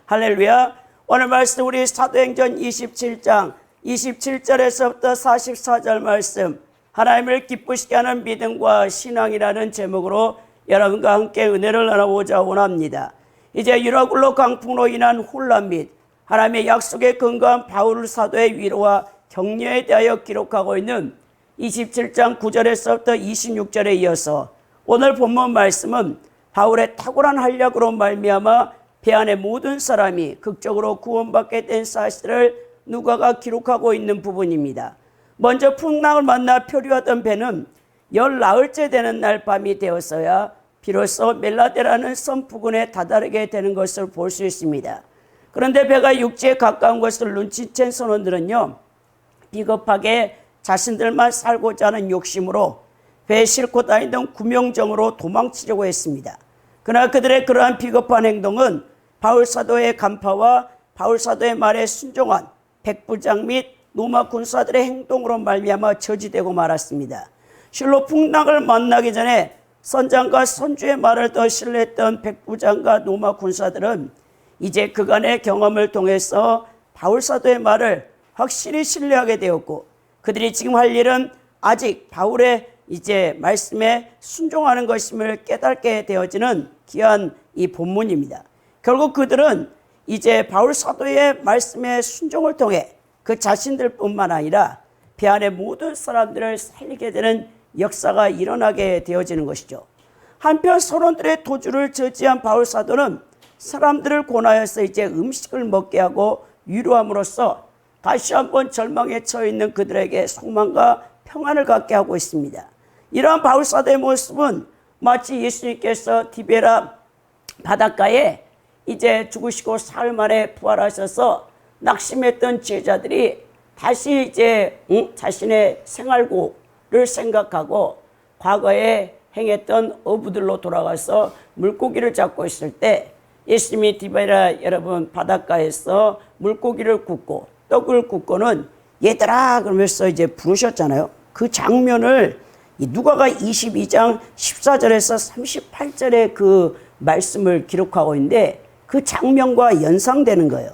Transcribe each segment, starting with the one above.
할렐루야. 오늘 말씀 우리 사도행전 27장 27절에서부터 44절 말씀, 하나님을 기쁘시게 하는 믿음과 신앙이라는 제목으로 여러분과 함께 은혜를 나눠보자 원합니다. 이제 유라굴로 강풍으로 인한 혼란 및 하나님의 약속에 근거한 바울 사도의 위로와 격려에 대하여 기록하고 있는 27장 9절에서부터 26절에 이어서 오늘 본문 말씀은 바울의 탁월한 활약으로 말미암아 배 안의 모든 사람이 극적으로 구원받게 된 사실을 누가가 기록하고 있는 부분입니다. 먼저 풍랑을 만나 표류하던 배는 10나흘째 되는 날 밤이 되었어야 비로소 멜라데라는 섬 부근에 다다르게 되는 것을 볼 수 있습니다. 그런데 배가 육지에 가까운 것을 눈치챈 선원들은요, 비겁하게 자신들만 살고자 하는 욕심으로 배에 싣고 다니던 구명정으로 도망치려고 했습니다. 그러나 그들의 그러한 비겁한 행동은 바울 사도의 간파와 바울 사도의 말에 순종한 백부장 및 로마 군사들의 행동으로 말미암아 저지되고 말았습니다. 실로 풍랑을 만나기 전에 선장과 선주의 말을 더 신뢰했던 백부장과 로마 군사들은 이제 그간의 경험을 통해서 바울 사도의 말을 확실히 신뢰하게 되었고, 그들이 지금 할 일은 아직 바울의 이제 말씀에 순종하는 것임을 깨닫게 되어지는 귀한 이 본문입니다. 결국 그들은 이제 바울 사도의 말씀에 순종을 통해 그 자신들뿐만 아니라 배 안의 모든 사람들을 살리게 되는 역사가 일어나게 되어지는 것이죠. 한편 선원들의 도주를 저지한 바울 사도는 사람들을 권하여서 이제 음식을 먹게 하고 위로함으로써 다시 한번 절망에 처해 있는 그들에게 소망과 평안을 갖게 하고 있습니다. 이러한 바울 사도의 모습은 마치 예수님께서 디베라 바닷가에 이제 죽으시고 사흘 만에 부활하셔서 낙심했던 제자들이 다시 이제 자신의 생활고를 생각하고 과거에 행했던 어부들로 돌아가서 물고기를 잡고 있을 때 예수님이 디베라 여러분 바닷가에서 물고기를 굽고 떡을 굽고는 얘들아 그러면서 이제 부르셨잖아요. 그 장면을 누가가 22장 14절에서 38절의 그 말씀을 기록하고 있는데 그 장면과 연상되는 거예요.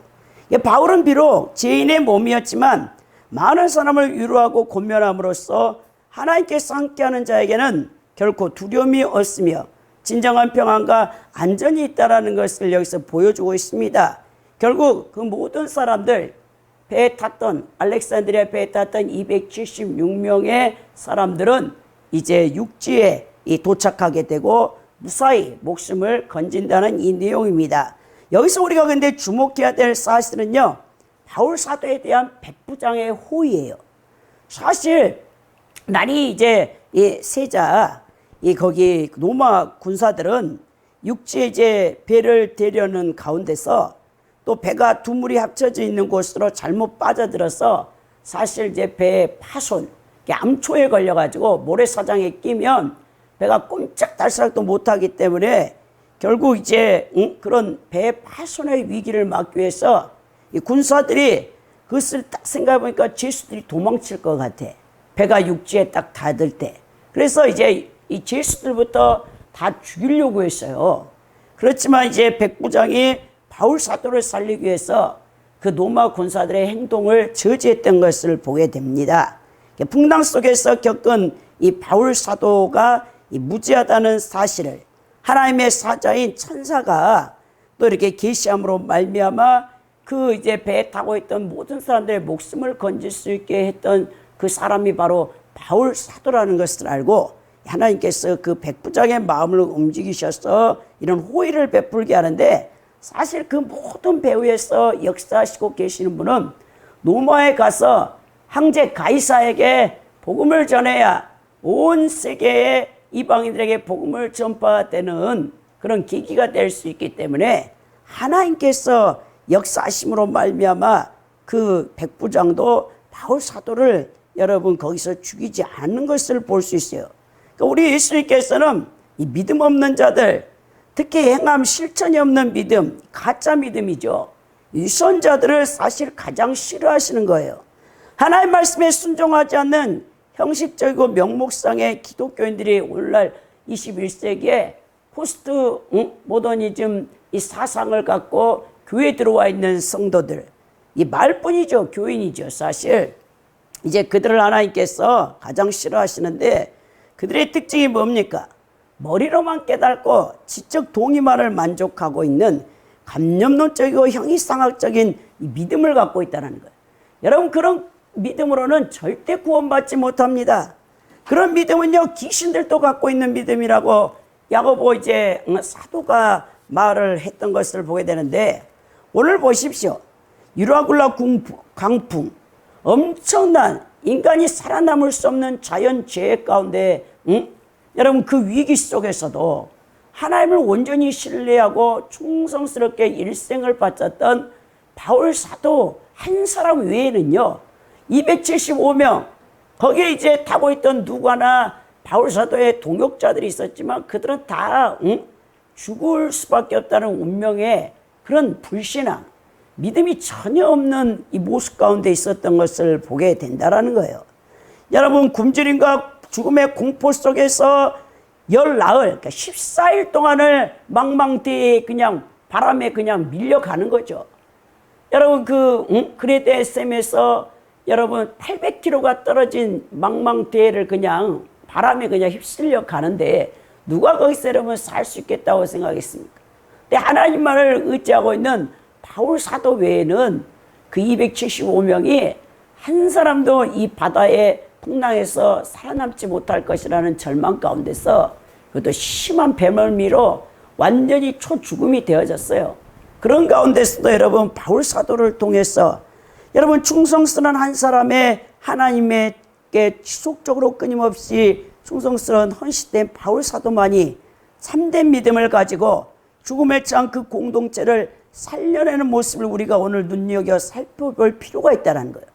바울은 비록 죄인의 몸이었지만 많은 사람을 위로하고 권면함으로써 하나님께서 함께하는 자에게는 결코 두려움이 없으며 진정한 평안과 안전이 있다는 것을 여기서 보여주고 있습니다. 결국 그 모든 사람들, 배에 탔던 알렉산드리아 배에 탔던 276명의 사람들은 이제 육지에 도착하게 되고 무사히 목숨을 건진다는 이 내용입니다. 여기서 우리가 근데 주목해야 될 사실은요, 바울 사도에 대한 백부장의 호의예요. 사실 날이 이제 세자 거기 로마 군사들은 육지에 이제 배를 대려는 가운데서 또 배가 두 물이 합쳐져 있는 곳으로 잘못 빠져들어서 사실 이제 배의 파손, 암초에 걸려가지고 모래사장에 끼면 배가 꼼짝달싹도 못하기 때문에 결국 이제 그런 배 파손의 위기를 막기 위해서 이 군사들이 그것을 딱 생각해보니까 죄수들이 도망칠 것 같아. 배가 육지에 딱 닿을 때. 그래서 이제 이 죄수들부터 다 죽이려고 했어요. 그렇지만 이제 백부장이 바울 사도를 살리기 위해서 그 로마 군사들의 행동을 저지했던 것을 보게 됩니다. 풍랑 속에서 겪은 이 바울 사도가 이 무지하다는 사실을 하나님의 사자인 천사가 또 이렇게 계시함으로 말미암아 그 이제 배에 타고 있던 모든 사람들의 목숨을 건질 수 있게 했던 그 사람이 바로 바울 사도라는 것을 알고 하나님께서 그 백부장의 마음을 움직이셔서 이런 호의를 베풀게 하는데, 사실 그 모든 배후에서 역사하시고 계시는 분은 로마에 가서 황제 가이사에게 복음을 전해야 온 세계의 이방인들에게 복음을 전파되는 그런 계기가 될 수 있기 때문에 하나님께서 역사하심으로 말미암아 그 백부장도 바울 사도를 여러분 거기서 죽이지 않는 것을 볼 수 있어요. 그러니까 우리 예수님께서는 이 믿음 없는 자들, 특히 행함 실천이 없는 믿음, 가짜 믿음이죠. 유선자들을 사실 가장 싫어하시는 거예요. 하나님 말씀에 순종하지 않는 형식적이고 명목상의 기독교인들이 오늘날 21세기에 포스트 모더니즘 이 사상을 갖고 교회에 들어와 있는 성도들, 이 말뿐이죠. 교인이죠. 사실 이제 그들을 하나님께서 가장 싫어하시는데 그들의 특징이 뭡니까? 머리로만 깨닫고 지적 동의만을 만족하고 있는 감염론적이고 형이상학적인 믿음을 갖고 있다는 거예요. 여러분, 그런 믿음으로는 절대 구원받지 못합니다. 그런 믿음은요, 귀신들도 갖고 있는 믿음이라고 야고보 이제 사도가 말을 했던 것을 보게 되는데, 오늘 보십시오. 유라굴라 강풍, 엄청난 인간이 살아남을 수 없는 자연재해 가운데, 여러분, 그 위기 속에서도 하나님을 온전히 신뢰하고 충성스럽게 일생을 바쳤던 바울 사도 한 사람 외에는요, 275명, 거기에 이제 타고 있던 누가나 바울 사도의 동역자들이 있었지만 그들은 다 죽을 수밖에 없다는 운명의 그런 불신앙, 믿음이 전혀 없는 이 모습 가운데 있었던 것을 보게 된다는 거예요. 여러분, 굶주림과 죽음의 공포 속에서 열나흘, 그러니까 14일 동안을 망망대해에 그냥 바람에 그냥 밀려가는 거죠. 여러분, 그레데 샘에서 여러분 800km가 떨어진 망망대해를 그냥 바람에 그냥 휩쓸려 가는데 누가 거기서 여러분 살 수 있겠다고 생각했습니까? 근데 하나님만을 의지하고 있는 바울 사도 외에는 그 275명이 한 사람도 이 바다의 풍랑에서 살아남지 못할 것이라는 절망 가운데서, 그것도 심한 배멀미로 완전히 초죽음이 되어졌어요. 그런 가운데서도 여러분, 바울 사도를 통해서 여러분, 충성스러운 한 사람의 하나님께 지속적으로 끊임없이 충성스러운 헌신된 바울 사도만이 참된 믿음을 가지고 죽음에 처한 그 공동체를 살려내는 모습을 우리가 오늘 눈여겨 살펴볼 필요가 있다는 거예요.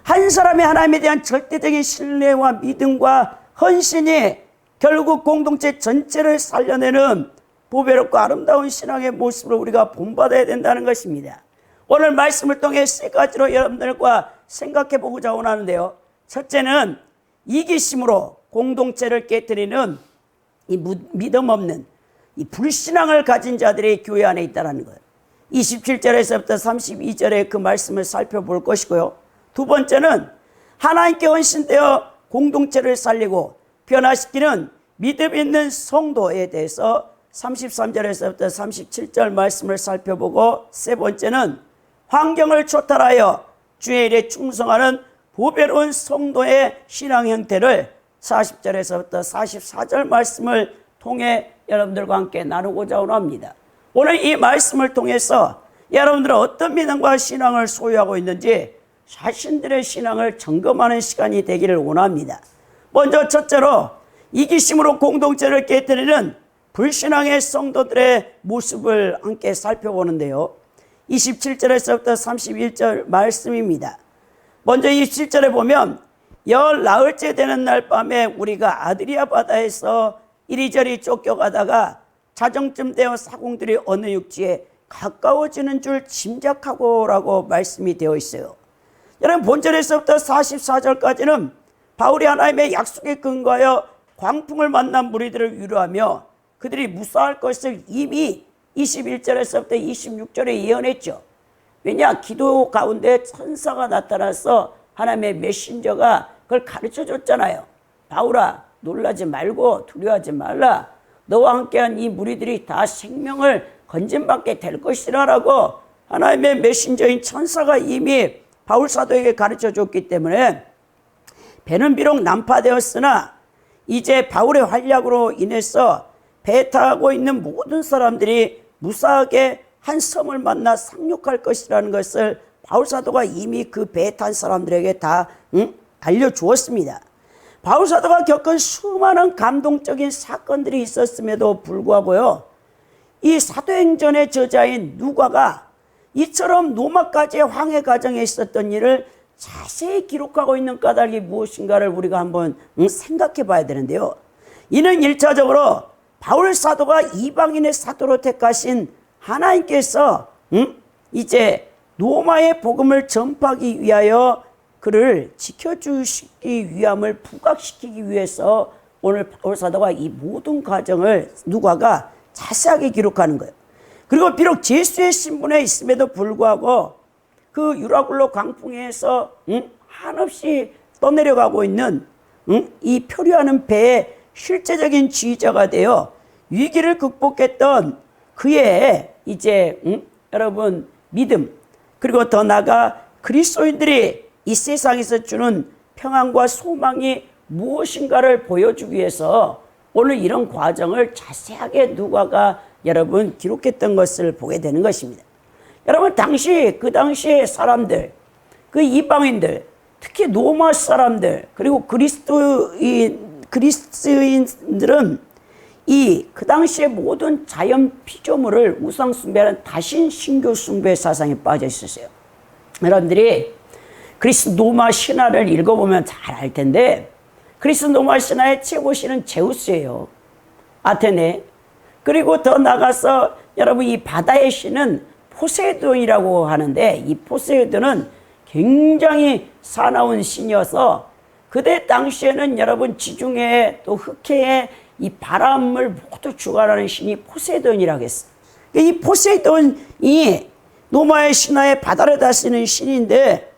한 사람의 하나님에 대한 절대적인 신뢰와 믿음과 헌신이 결국 공동체 전체를 살려내는 보배롭고 아름다운 신앙의 모습을 우리가 본받아야 된다는 것입니다. 오늘 말씀을 통해 세 가지로 여러분들과 생각해 보고자 원하는데요. 첫째는 이기심으로 공동체를 깨뜨리는 이 믿음 없는 이 불신앙을 가진 자들이 교회 안에 있다는 거예요. 27절에서부터 32절의 그 말씀을 살펴볼 것이고요. 두 번째는 하나님께 헌신되어 공동체를 살리고 변화시키는 믿음 있는 성도에 대해서 33절에서부터 37절 말씀을 살펴보고, 세 번째는 환경을 초탈하여 주의 일에 충성하는 보배로운 성도의 신앙 형태를 40절에서부터 44절 말씀을 통해 여러분들과 함께 나누고자 원합니다. 오늘 이 말씀을 통해서 여러분들은 어떤 믿음과 신앙을 소유하고 있는지 자신들의 신앙을 점검하는 시간이 되기를 원합니다. 먼저 첫째로 이기심으로 공동체를 깨뜨리는 불신앙의 성도들의 모습을 함께 살펴보는데요. 27절에서부터 31절 말씀입니다. 먼저 27절에 보면 열나흘째 되는 날 밤에 우리가 아드리아 바다에서 이리저리 쫓겨가다가 자정쯤 되어 사공들이 어느 육지에 가까워지는 줄 짐작하고라고 말씀이 되어 있어요. 여러분, 본절에서부터 44절까지는 바울이 하나님의 약속에 근거하여 광풍을 만난 무리들을 위로하며 그들이 무사할 것을 이미 21절에서부터 26절에 예언했죠. 왜냐? 기도 가운데 천사가 나타나서 하나님의 메신저가 그걸 가르쳐 줬잖아요. 바울아, 놀라지 말고 두려워하지 말라. 너와 함께한 이 무리들이 다 생명을 건진받게 될 것이라라고 하나님의 메신저인 천사가 이미 바울 사도에게 가르쳐 줬기 때문에 배는 비록 난파되었으나 이제 바울의 활약으로 인해서 배 타고 있는 모든 사람들이 무사하게 한 섬을 만나 상륙할 것이라는 것을 바울 사도가 이미 그 배에 탄 사람들에게 다 알려주었습니다. 바울 사도가 겪은 수많은 감동적인 사건들이 있었음에도 불구하고요, 이 사도행전의 저자인 누가가 이처럼 로마까지의 황해 과정에 있었던 일을 자세히 기록하고 있는 까닭이 무엇인가를 우리가 한번 생각해 봐야 되는데요. 이는 1차적으로 바울 사도가 이방인의 사도로 택하신 하나님께서 이제 로마의 복음을 전파하기 위하여 그를 지켜주시기 위함을 부각시키기 위해서 오늘 바울 사도가 이 모든 과정을 누가가 자세하게 기록하는 거예요. 그리고 비록 제수의 신분에 있음에도 불구하고 그 유라굴로 광풍에서 한없이 떠내려가고 있는 이 표류하는 배의 실제적인 지휘자가 되어 위기를 극복했던 그의 이제 여러분 믿음, 그리고 더 나아가 그리스도인들이 이 세상에서 주는 평안과 소망이 무엇인가를 보여주기 위해서 오늘 이런 과정을 자세하게 누가가 여러분 기록했던 것을 보게 되는 것입니다. 여러분 그 당시의 사람들, 그 이방인들, 특히 로마 사람들, 그리고 그리스도인들은 그 당시의 모든 자연 피조물을 우상 숭배하는 다신 신교 숭배 사상에 빠져 있었어요. 여러분들이 그리스 로마 신화를 읽어보면 잘 알 텐데, 그리스 로마 신화의 최고신은 제우스예요. 아테네. 그리고 더 나가서 여러분 이 바다의 신은 포세이돈이라고 하는데, 이 포세이돈은 굉장히 사나운 신이어서 그때 당시에는 여러분 지중해 또 흑해에 이 바람을 모두 주관하는 신이 포세이돈이라고 했어요. 이 포세이돈이 로마의 신화에 바다를 다스리는 신인데,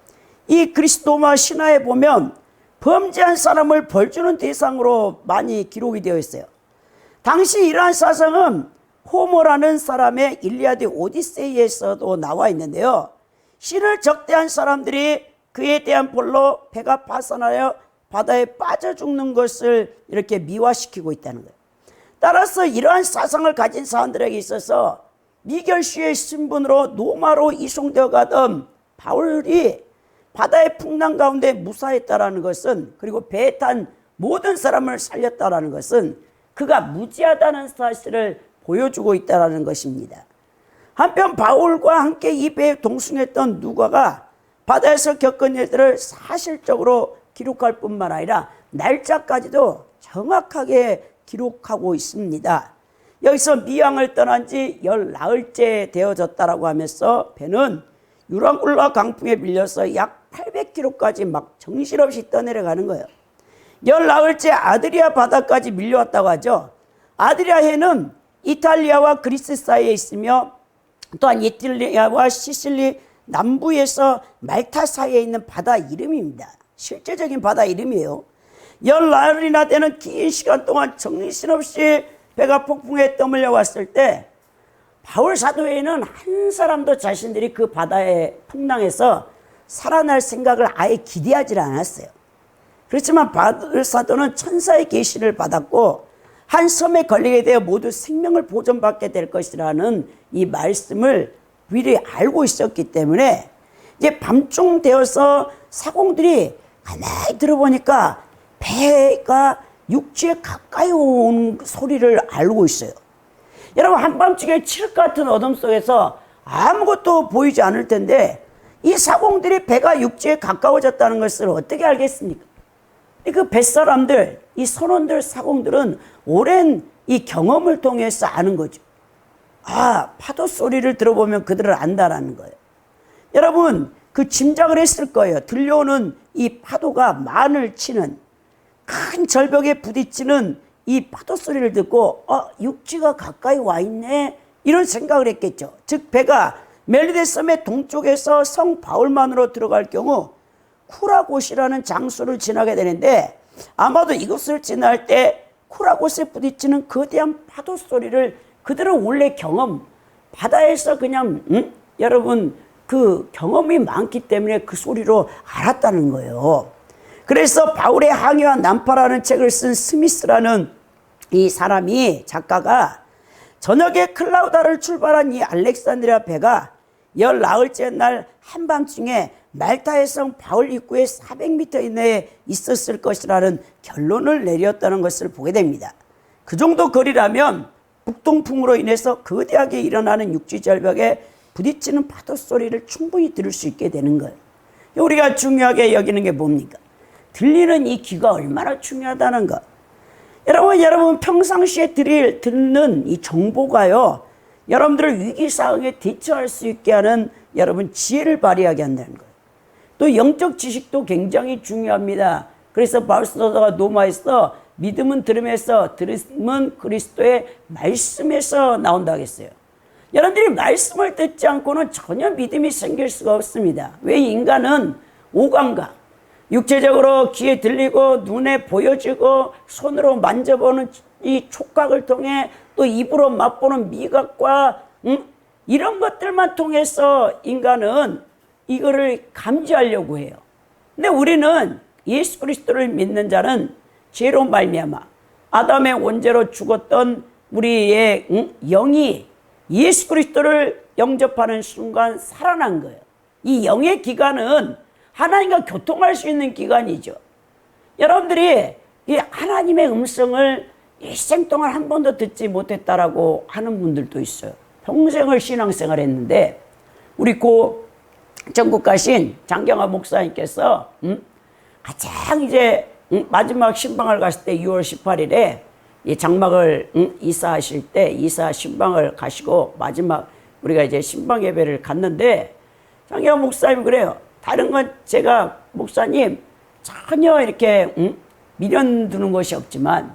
이 그리스 로마 신화에 보면 범죄한 사람을 벌주는 대상으로 많이 기록이 되어 있어요. 당시 이러한 사상은 호모라는 사람의 일리아드 오디세이에서도 나와 있는데요. 신을 적대한 사람들이 그에 대한 벌로 배가 파산하여 바다에 빠져 죽는 것을 이렇게 미화시키고 있다는 거예요. 따라서 이러한 사상을 가진 사람들에게 있어서 미결시의 신분으로 로마로 이송되어 가던 바울이 바다의 풍랑 가운데 무사했다라는 것은, 그리고 배에 탄 모든 사람을 살렸다라는 것은 그가 무지하다는 사실을 보여주고 있다는 것입니다. 한편 바울과 함께 이 배에 동승했던 누가가 바다에서 겪은 일들을 사실적으로 기록할 뿐만 아니라 날짜까지도 정확하게 기록하고 있습니다. 여기서 미양을 떠난 지 10나흘째 되어졌다라고 하면서 배는 유라굴로 강풍에 밀려서 약 800km까지 막 정신없이 떠내려가는 거예요. 10나흘째 아드리아 바다까지 밀려왔다고 하죠. 아드리아 해는 이탈리아와 그리스 사이에 있으며, 또한 이탈리아와 시실리 남부에서 말타 사이에 있는 바다 이름입니다. 실제적인 바다 이름이에요. 10나흘이나 되는 긴 시간 동안 정신없이 배가 폭풍에 떠밀려 왔을 때 바울 사도에는 한 사람도 자신들이 그 바다의 풍랑에서 살아날 생각을 아예 기대하지 않았어요. 그렇지만 바울 사도는 천사의 계시를 받았고 한 섬에 걸리게 되어 모두 생명을 보존받게 될 것이라는 이 말씀을 미리 알고 있었기 때문에 이제 밤중 되어서 사공들이 가만히 들어보니까 배가 육지에 가까이 온 소리를 알고 있어요. 여러분 한밤중에 칠흑 같은 어둠 속에서 아무것도 보이지 않을 텐데 이 사공들이 배가 육지에 가까워졌다는 것을 어떻게 알겠습니까? 그 뱃사람들, 이 선원들, 사공들은 오랜 이 경험을 통해서 아는 거죠. 아, 파도 소리를 들어보면 그들을 안다라는 거예요. 여러분 그 짐작을 했을 거예요. 들려오는 이 파도가 만을 치는, 큰 절벽에 부딪히는 이 파도 소리를 듣고 육지가 가까이 와 있네, 이런 생각을 했겠죠. 즉 배가 멜리데 섬의 동쪽에서 성 바울만으로 들어갈 경우 쿠라곳이라는 장소를 지나게 되는데, 아마도 이곳을 지날 때 쿠라곳에 부딪히는 거대한 파도 소리를 그들은 원래 바다에서 그냥 여러분 그 경험이 많기 때문에 그 소리로 알았다는 거예요. 그래서 바울의 항해와 난파라는 책을 쓴 스미스라는 이 작가가 저녁에 클라우다를 출발한 이 알렉산드리아 배가 10나흘째 날 한밤중에 말타의 성 바울 입구에 400m 이내에 있었을 것이라는 결론을 내렸다는 것을 보게 됩니다. 그 정도 거리라면 북동풍으로 인해서 거대하게 일어나는 육지 절벽에 부딪히는 파도 소리를 충분히 들을 수 있게 되는 거예요. 우리가 중요하게 여기는 게 뭡니까? 들리는 이 귀가 얼마나 중요하다는 것. 여러분 평상시에 듣는 이 정보가요, 여러분들을 위기상황에 대처할 수 있게 하는 여러분 지혜를 발휘하게 한다는 거예요. 또 영적 지식도 굉장히 중요합니다. 그래서 바울 사도가 로마에서 믿음은 들음에서, 들음은 그리스도의 말씀에서 나온다고 했어요. 여러분들이 말씀을 듣지 않고는 전혀 믿음이 생길 수가 없습니다. 왜? 인간은 오감과 육체적으로 귀에 들리고 눈에 보여지고 손으로 만져보는 이 촉각을 통해 또 입으로 맛보는 미각과 이런 것들만 통해서 인간은 이거를 감지하려고 해요. 근데 우리는 예수 그리스도를 믿는 자는 죄로 말미암아 아담의 원죄로 죽었던 우리의 영이 예수 그리스도를 영접하는 순간 살아난 거예요. 이 영의 기간은 하나님과 교통할 수 있는 기간이죠. 여러분들이 이 하나님의 음성을 일생 동안 한 번도 듣지 못했다라고 하는 분들도 있어요. 평생을 신앙생활 했는데 우리 고 전국 가신 장경화 목사님께서 가장 이제 마지막 신방을 갔을 때 6월 18일에 이 장막을 이사하실 때 이사 신방을 가시고 마지막 우리가 이제 신방 예배를 갔는데 장경화 목사님이 그래요. 다른 건 제가 목사님 전혀 이렇게 미련 두는 것이 없지만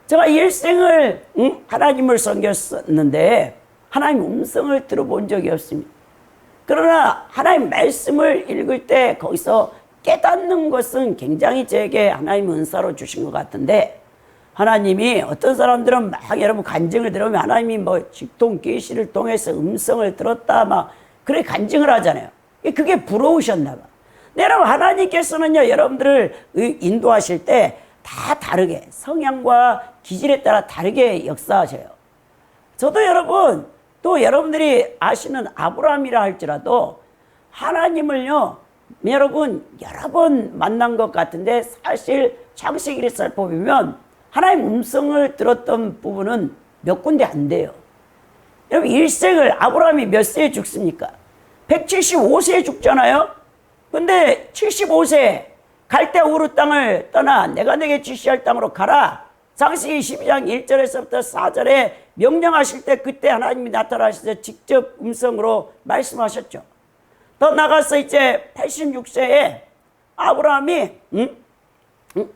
제가 일생을 하나님을 섬겼었는데 하나님 음성을 들어본 적이 없습니다. 그러나 하나님 말씀을 읽을 때 거기서 깨닫는 것은 굉장히 제게 하나님 은사로 주신 것 같은데 하나님이 어떤 사람들은 막 여러분 간증을 들으면 하나님이 뭐 직통 계시를 통해서 음성을 들었다 막 그래 간증을 하잖아요. 그게 부러우셨나 봐. 여러분 하나님께서는요 여러분들을 인도하실 때 다 다르게 성향과 기질에 따라 다르게 역사하셔요. 저도 여러분 또 여러분들이 아시는 아브라함이라 할지라도 하나님을요 여러분 여러 번 만난 것 같은데 사실 창세기를 살펴보면 하나님 음성을 들었던 부분은 몇 군데 안 돼요. 여러분 일생을 아브라함이 몇 세에 죽습니까? 175세에 죽잖아요. 근데 75세 갈대 우르 땅을 떠나 내가 내게 지시할 땅으로 가라. 창세기 12장 1절에서부터 4절에 명령하실 때 그때 하나님이 나타나셔서 직접 음성으로 말씀하셨죠. 더 나가서 이제 86세에 아브라함이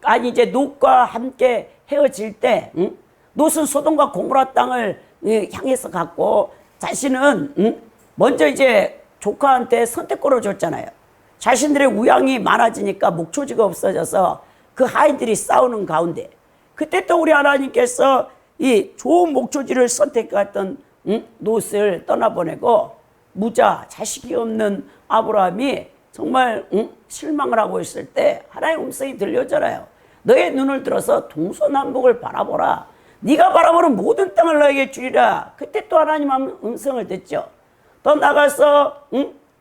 아니 이제 롯과 함께 헤어질 때 롯은 소돔과 고모라 땅을 향해서 갔고 자신은 먼저 이제 조카한테 선택권을 줬잖아요. 자신들의 우양이 많아지니까 목초지가 없어져서 그 하인들이 싸우는 가운데 그때 또 우리 하나님께서 이 좋은 목초지를 선택했던 롯을 떠나보내고 무자 자식이 없는 아브라함이 정말 실망을 하고 있을 때 하나님의 음성이 들려잖아요. 너의 눈을 들어서 동서남북을 바라보라. 네가 바라보는 모든 땅을 너에게 주리라. 그때 또 하나님 음성을 듣죠. 더 나가서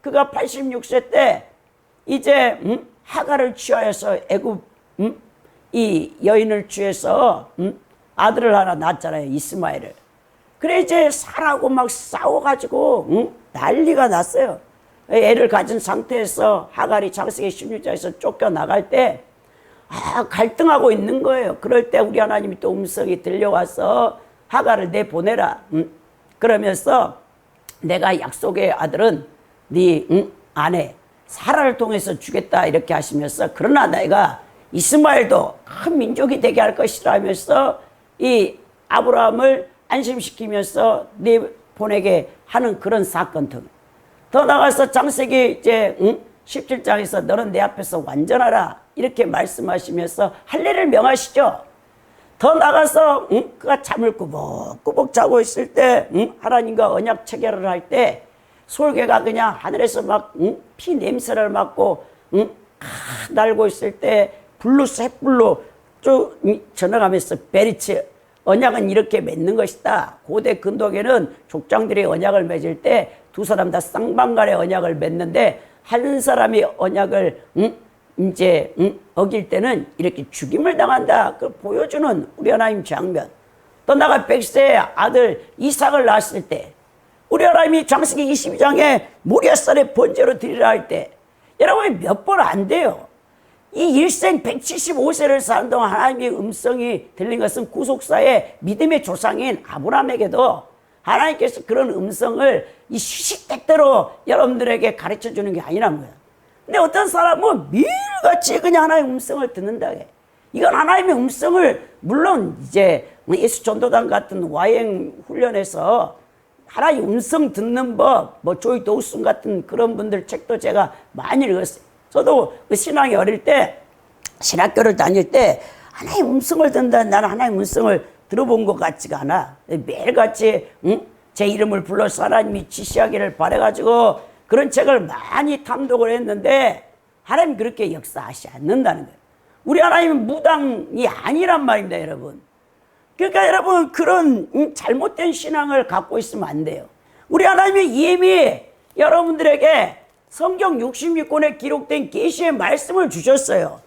그가 86세 때 이제 하가를 취하여서 애굽 이 여인을 취해서 아들을 하나 낳았잖아요. 이스마엘을. 그래 이제 사라고 막 싸워가지고 난리가 났어요. 애를 가진 상태에서 하갈이 창세기 16장에서 쫓겨나갈 때 갈등하고 있는 거예요. 그럴 때 우리 하나님이 또 음성이 들려와서 하갈을 내보내라. 그러면서 내가 약속의 아들은 네 아내 사라를 통해서 주겠다 이렇게 하시면서 그러나 내가 이스마엘도 큰 민족이 되게 할 것이라 하면서 이 아브라함을 안심시키면서 네 보내게 하는 그런 사건 등. 더 나가서 창세기 이제 17장에서 너는 내 앞에서 완전하라 이렇게 말씀하시면서 할례를 명하시죠. 더 나가서 그가 잠을 꾸벅꾸벅 자고 있을 때 하나님과 언약 체결을 할 때 솔개가 그냥 하늘에서 막 피 냄새를 맡고 날고 있을 때 불로 쇳불로 쭉 전해가면서 베리츠 언약은 이렇게 맺는 것이다. 고대 근동에는 족장들이 언약을 맺을 때 두 사람 다 쌍방간의 언약을 맺는데 한 사람이 언약을 이제 어길 때는 이렇게 죽임을 당한다. 그걸 보여주는 우리 하나님 장면. 또 나가 100세의 아들 이삭을 낳았을 때 우리 하나님이 창세기 22장에 모리아산의 번제로 드리라 할 때 여러분 몇 번 안 돼요. 이 일생 175세를 사는 동안 하나님의 음성이 들린 것은 구속사의 믿음의 조상인 아브라함에게도 하나님께서 그런 음성을 이 시시때때로 여러분들에게 가르쳐 주는 게 아니란 거야. 근데 어떤 사람은 매일같이 그냥 하나님의 음성을 듣는다 해. 이건 하나님의 음성을 물론 이제 예수 전도단 같은 와행 훈련에서 하나님 음성 듣는 법, 뭐 조이 도우슨 같은 그런 분들 책도 제가 많이 읽었어요. 저도 그 신앙이 어릴 때, 신학교를 다닐 때 하나님 음성을 듣는다. 나는 하나님 음성을 들어본 것 같지가 않아. 매일같이 제 이름을 불러서 하나님이 지시하기를 바래가지고 그런 책을 많이 탐독을 했는데 하나님 그렇게 역사하지 않는다는 거예요. 우리 하나님은 무당이 아니란 말입니다, 여러분. 그러니까 여러분 그런 잘못된 신앙을 갖고 있으면 안 돼요. 우리 하나님이 이미 여러분들에게 성경 66권에 기록된 계시의 말씀을 주셨어요.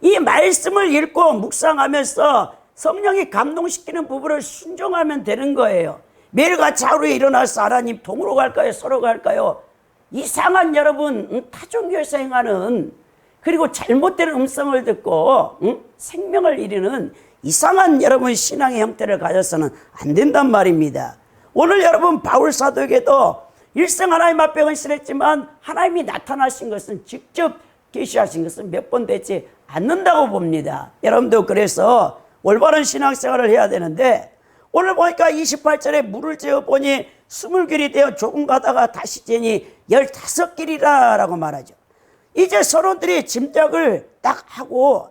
이 말씀을 읽고 묵상하면서 성령이 감동시키는 부분을 순종하면 되는 거예요. 매일같이 하루에 일어나서 하나님 동으로 갈까요? 서로 갈까요? 이상한 여러분 타종교에서 행하는 그리고 잘못된 음성을 듣고 생명을 잃는 이상한 여러분 신앙의 형태를 가져서는 안 된단 말입니다. 오늘 여러분 바울 사도에게도 일생 하나님 앞에 헌신했지만 하나님이 나타나신 것은 직접 계시하신 것은 몇 번 되지 않는다고 봅니다. 여러분도 그래서 올바른 신앙생활을 해야 되는데 오늘 보니까 28절에 물을 재어보니 20길이 되어 조금 가다가 다시 재니 15길이라 라고 말하죠. 이제 서로들이 짐작을 딱 하고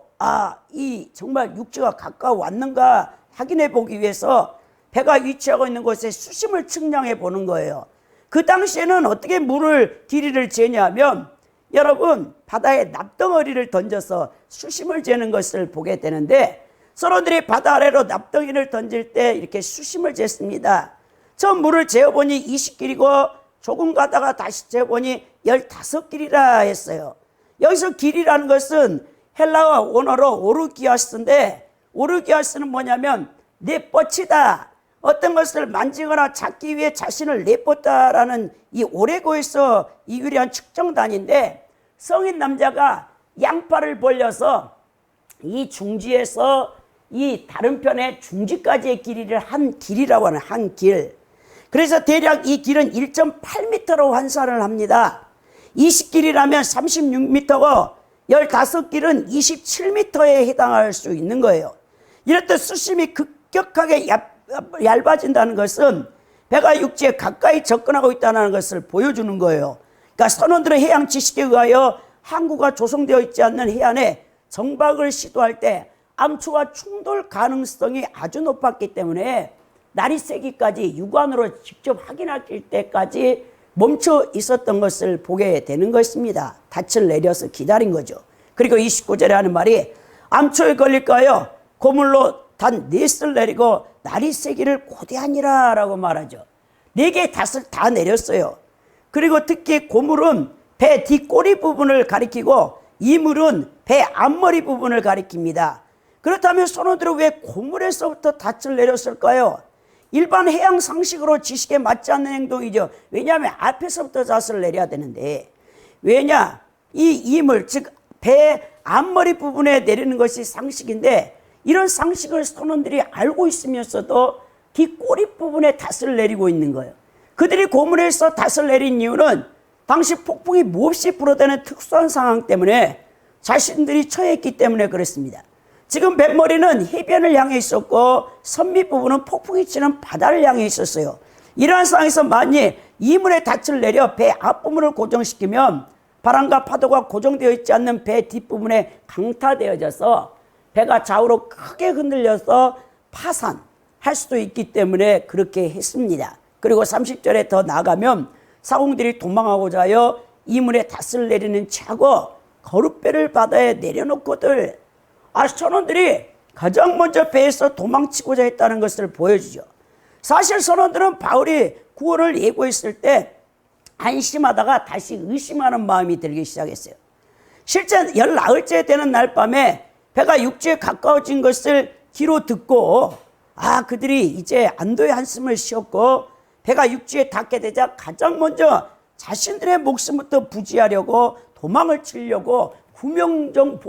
이 정말 육지가 가까워 왔는가 확인해 보기 위해서 배가 위치하고 있는 곳에 수심을 측량해 보는 거예요. 그 당시에는 어떻게 물을 길이를 재냐면 여러분 바다에 납덩어리를 던져서 수심을 재는 것을 보게 되는데 서로들이 바다 아래로 납덩이를 던질 때 이렇게 수심을 쟀습니다. 처음 물을 재어보니 20길이고 조금 가다가 다시 재보니 15길이라 했어요. 여기서 길이라는 것은 헬라어 원어로 오르기아스인데 오르기아스는 뭐냐면 내뻗치다, 어떤 것을 만지거나 잡기 위해 자신을 내뻗다라는 이 오레고에서 이유리한 측정단인데 성인 남자가 양팔을 벌려서 이 중지에서 이 다른 편의 중지까지의 길이를 한 길이라고 하는 한 길. 그래서 대략 이 길은 1.8m로 환산을 합니다. 20길이라면 36m고 15길은 27m에 해당할 수 있는 거예요. 이렇듯 수심이 급격하게 얇아진다는 것은 배가 육지에 가까이 접근하고 있다는 것을 보여주는 거예요. 그러니까 선원들의 해양 지식에 의하여 항구가 조성되어 있지 않는 해안에 정박을 시도할 때 암초와 충돌 가능성이 아주 높았기 때문에 날이 새기까지 육안으로 직접 확인할 때까지 멈춰 있었던 것을 보게 되는 것입니다. 닻을 내려서 기다린 거죠. 그리고 29절에 하는 말이 암초에 걸릴까요? 고물로 단 넷을 내리고 날이 새기를 고대하니라 라고 말하죠. 4개의 닷을 다 내렸어요. 그리고 특히 고물은 배 뒷꼬리 부분을 가리키고 이물은 배 앞머리 부분을 가리킵니다. 그렇다면 선원들은 왜 고물에서부터 닷을 내렸을까요? 일반 해양 상식으로 지식에 맞지 않는 행동이죠. 왜냐하면 앞에서부터 닷을 내려야 되는데 왜냐? 이 이물 즉 배 앞머리 부분에 내리는 것이 상식인데 이런 상식을 선원들이 알고 있으면서도 뒷꼬리 부분에 닷을 내리고 있는 거예요. 그들이 고물에서 닷을 내린 이유는 당시 폭풍이 몹시 불어대는 특수한 상황 때문에 자신들이 처해 있기 때문에 그렇습니다. 지금 뱃머리는 해변을 향해 있었고 선밑 부분은 폭풍이 치는 바다를 향해 있었어요. 이러한 상황에서 만약 이물에 닻을 내려 배 앞부분을 고정시키면 바람과 파도가 고정되어 있지 않는 배 뒷부분에 강타되어져서 배가 좌우로 크게 흔들려서 파산할 수도 있기 때문에 그렇게 했습니다. 그리고 30절에 더 나아가면 사공들이 도망하고자 하여 이물에 닷을 내리는 차고 거룻배를 바다에 내려놓고들 선원들이 가장 먼저 배에서 도망치고자 했다는 것을 보여주죠. 사실 선원들은 바울이 구원을 예고했을 때 안심하다가 다시 의심하는 마음이 들기 시작했어요. 실제 19일째 되는 날 밤에 배가 육지에 가까워진 것을 귀로 듣고 그들이 이제 안도의 한숨을 쉬었고 배가 육지에 닿게 되자 가장 먼저 자신들의 목숨부터 부지하려고 도망을 치려고 구명정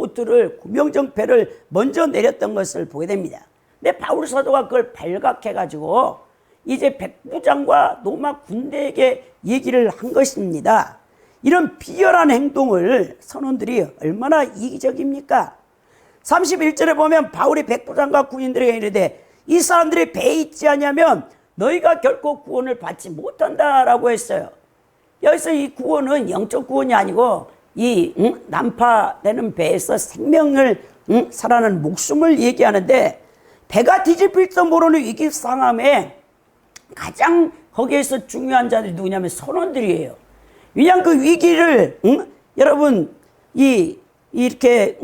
배를 먼저 내렸던 것을 보게 됩니다. 근데 바울 사도가 그걸 발각해가지고 이제 백부장과 로마 군대에게 얘기를 한 것입니다. 이런 비열한 행동을 선원들이 얼마나 이기적입니까? 31절에 보면 바울이 백부장과 군인들에게 이르되 이 사람들이 배에 있지 않냐면 너희가 결코 구원을 받지 못한다라고 했어요. 여기서 이 구원은 영적 구원이 아니고 이 난파되는 배에서 생명을 살아나는 목숨을 얘기하는데, 배가 뒤집힐지도 모르는 위기 상황에 가장 거기에서 중요한 자들이 누구냐면 선원들이에요. 왜냐하면 그 위기를 여러분 이렇게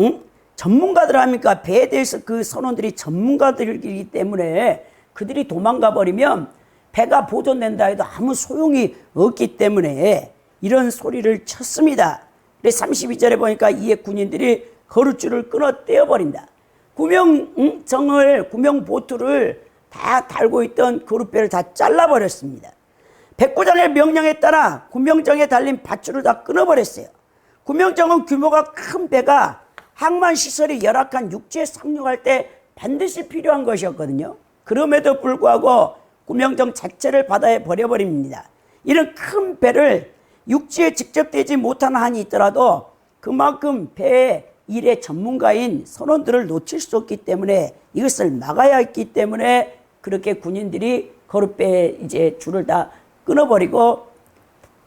전문가들 합니까? 배에 대해서 그 선원들이 전문가들이기 때문에 그들이 도망가 버리면 배가 보존된다 해도 아무 소용이 없기 때문에 이런 소리를 쳤습니다. 그래서 32절에 보니까 이에 군인들이 거룻줄을 끊어 떼어버린다. 구명보트를 다 달고 있던 거룻배를 다 잘라버렸습니다. 백부장의 명령에 따라 구명정에 달린 밧줄을 다 끊어버렸어요. 구명정은 규모가 큰 배가 항만시설이 열악한 육지에 상륙할 때 반드시 필요한 것이었거든요. 그럼에도 불구하고 구명정 자체를 바다에 버려버립니다. 이런 큰 배를 육지에 직접 대지 못하는 한이 있더라도 그만큼 배의 일의 전문가인 선원들을 놓칠 수 없기 때문에 이것을 막아야 했기 때문에 그렇게 군인들이 거룻배에 이제 줄을 다 끊어버리고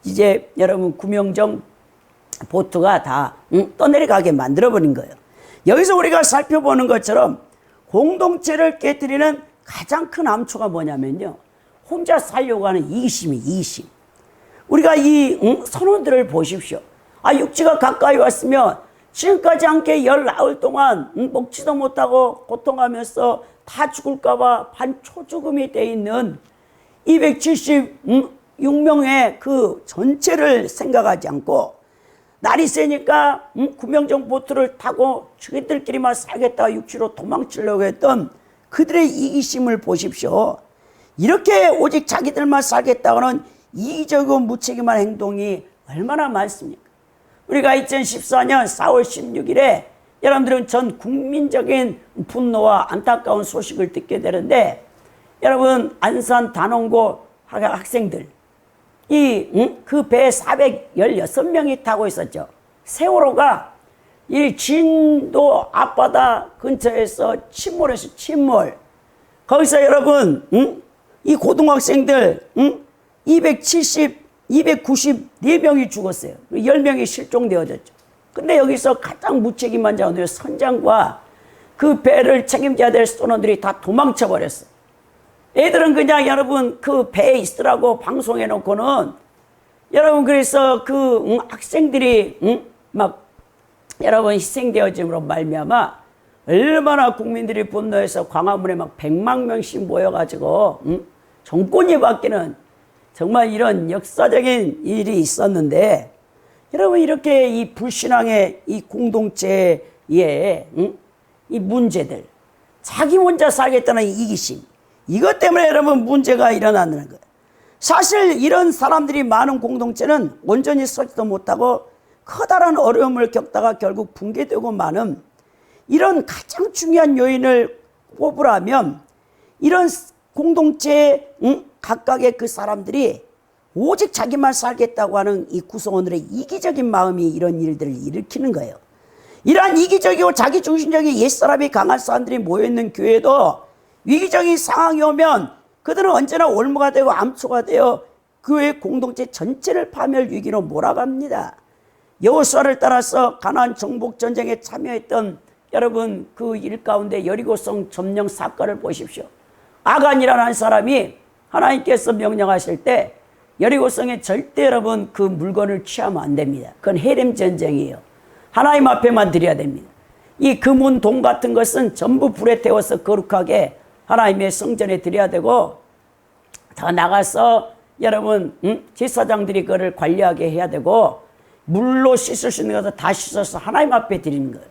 이제 여러분 구명정 보트가 다 떠내려가게 만들어버린 거예요. 여기서 우리가 살펴보는 것처럼 공동체를 깨뜨리는 가장 큰 암초가 뭐냐면요, 혼자 살려고 하는 이기심. 우리가 이 선원들을 보십시오. 육지가 가까이 왔으면 지금까지 함께 열 나흘 동안 먹지도 못하고 고통하면서 다 죽을까봐 반초죽음이 돼 있는 276명의 그 전체를 생각하지 않고 날이 세니까 구명정 보트를 타고 저희들끼리만 살겠다 육지로 도망치려고 했던 그들의 이기심을 보십시오. 이렇게 오직 자기들만 살겠다고는 이기적이고 무책임한 행동이 얼마나 많습니까? 우리가 2014년 4월 16일에 여러분들은 전 국민적인 분노와 안타까운 소식을 듣게 되는데, 여러분 안산 단원고 학생들 그 배에 416명이 타고 있었죠. 세월호가 이 진도 앞바다 근처에서 침몰. 거기서 여러분 이 고등학생들 294명이 죽었어요. 10명이 실종되어졌죠. 근데 여기서 가장 무책임한 자원들 선장과 그 배를 책임져야 될 선원들이 다 도망쳐 버렸어요. 애들은 그냥 여러분 그 배에 있으라고 방송해 놓고는 여러분 그래서 그 학생들이 막 여러분 희생되어짐으로 말미암아 얼마나 국민들이 분노해서 광화문에 막 100만 명씩 모여가지고 정권이 바뀌는 정말 이런 역사적인 일이 있었는데, 여러분 이렇게 이 불신앙의 이 공동체의 이 문제들, 자기 혼자 살겠다는 이기심, 이것 때문에 여러분 문제가 일어나는 거예요. 사실 이런 사람들이 많은 공동체는 온전히 서지도 못하고 커다란 어려움을 겪다가 결국 붕괴되고 마는, 이런 가장 중요한 요인을 꼽으라면 이런 공동체의 각각의 그 사람들이 오직 자기만 살겠다고 하는 이 구성원들의 이기적인 마음이 이런 일들을 일으키는 거예요. 이러한 이기적이고 자기중심적인 옛사람이 강한 사람들이 모여있는 교회도 위기적인 상황이 오면 그들은 언제나 올무가 되고 암초가 되어 교회 공동체 전체를 파멸 위기로 몰아갑니다. 여호수아를 따라서 가나안 정복 전쟁에 참여했던 여러분 그 일 가운데 여리고성 점령 사건을 보십시오. 아간이라는 한 사람이 하나님께서 명령하실 때 여리고성에 절대 여러분 그 물건을 취하면 안 됩니다. 그건 헤렘 전쟁이에요. 하나님 앞에만 드려야 됩니다. 이 금은 돈 같은 것은 전부 불에 태워서 거룩하게 하나님의 성전에 드려야 되고, 더 나가서 여러분 제사장들이 그거를 관리하게 해야 되고, 물로 씻을 수 있는 것을 다 씻어서 하나님 앞에 드리는 거예요.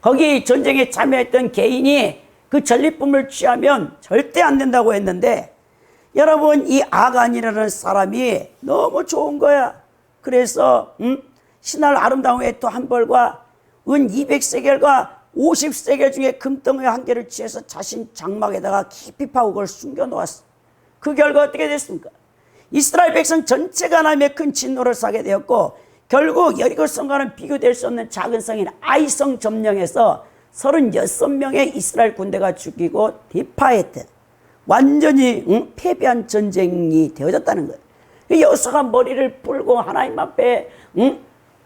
거기 전쟁에 참여했던 개인이 그 전리품을 취하면 절대 안 된다고 했는데, 여러분 이 아간이라는 사람이 너무 좋은 거야. 그래서 신할 아름다운 외투 한 벌과 은 200세겔과 50세겔 중에 금덩이 한 개를 취해서 자신 장막에다가 깊이 파고 그걸 숨겨놓았어. 그 결과 어떻게 됐습니까? 이스라엘 백성 전체가 하나님의 큰 진노를 사게 되었고, 결국 여리고성과는 비교될 수 없는 작은 성인 아이성 점령에서 36명의 이스라엘 군대가 죽이고 대파했던, 완전히 패배한 전쟁이 되어졌다는 거예요. 여호수아가 머리를 풀고 하나님 앞에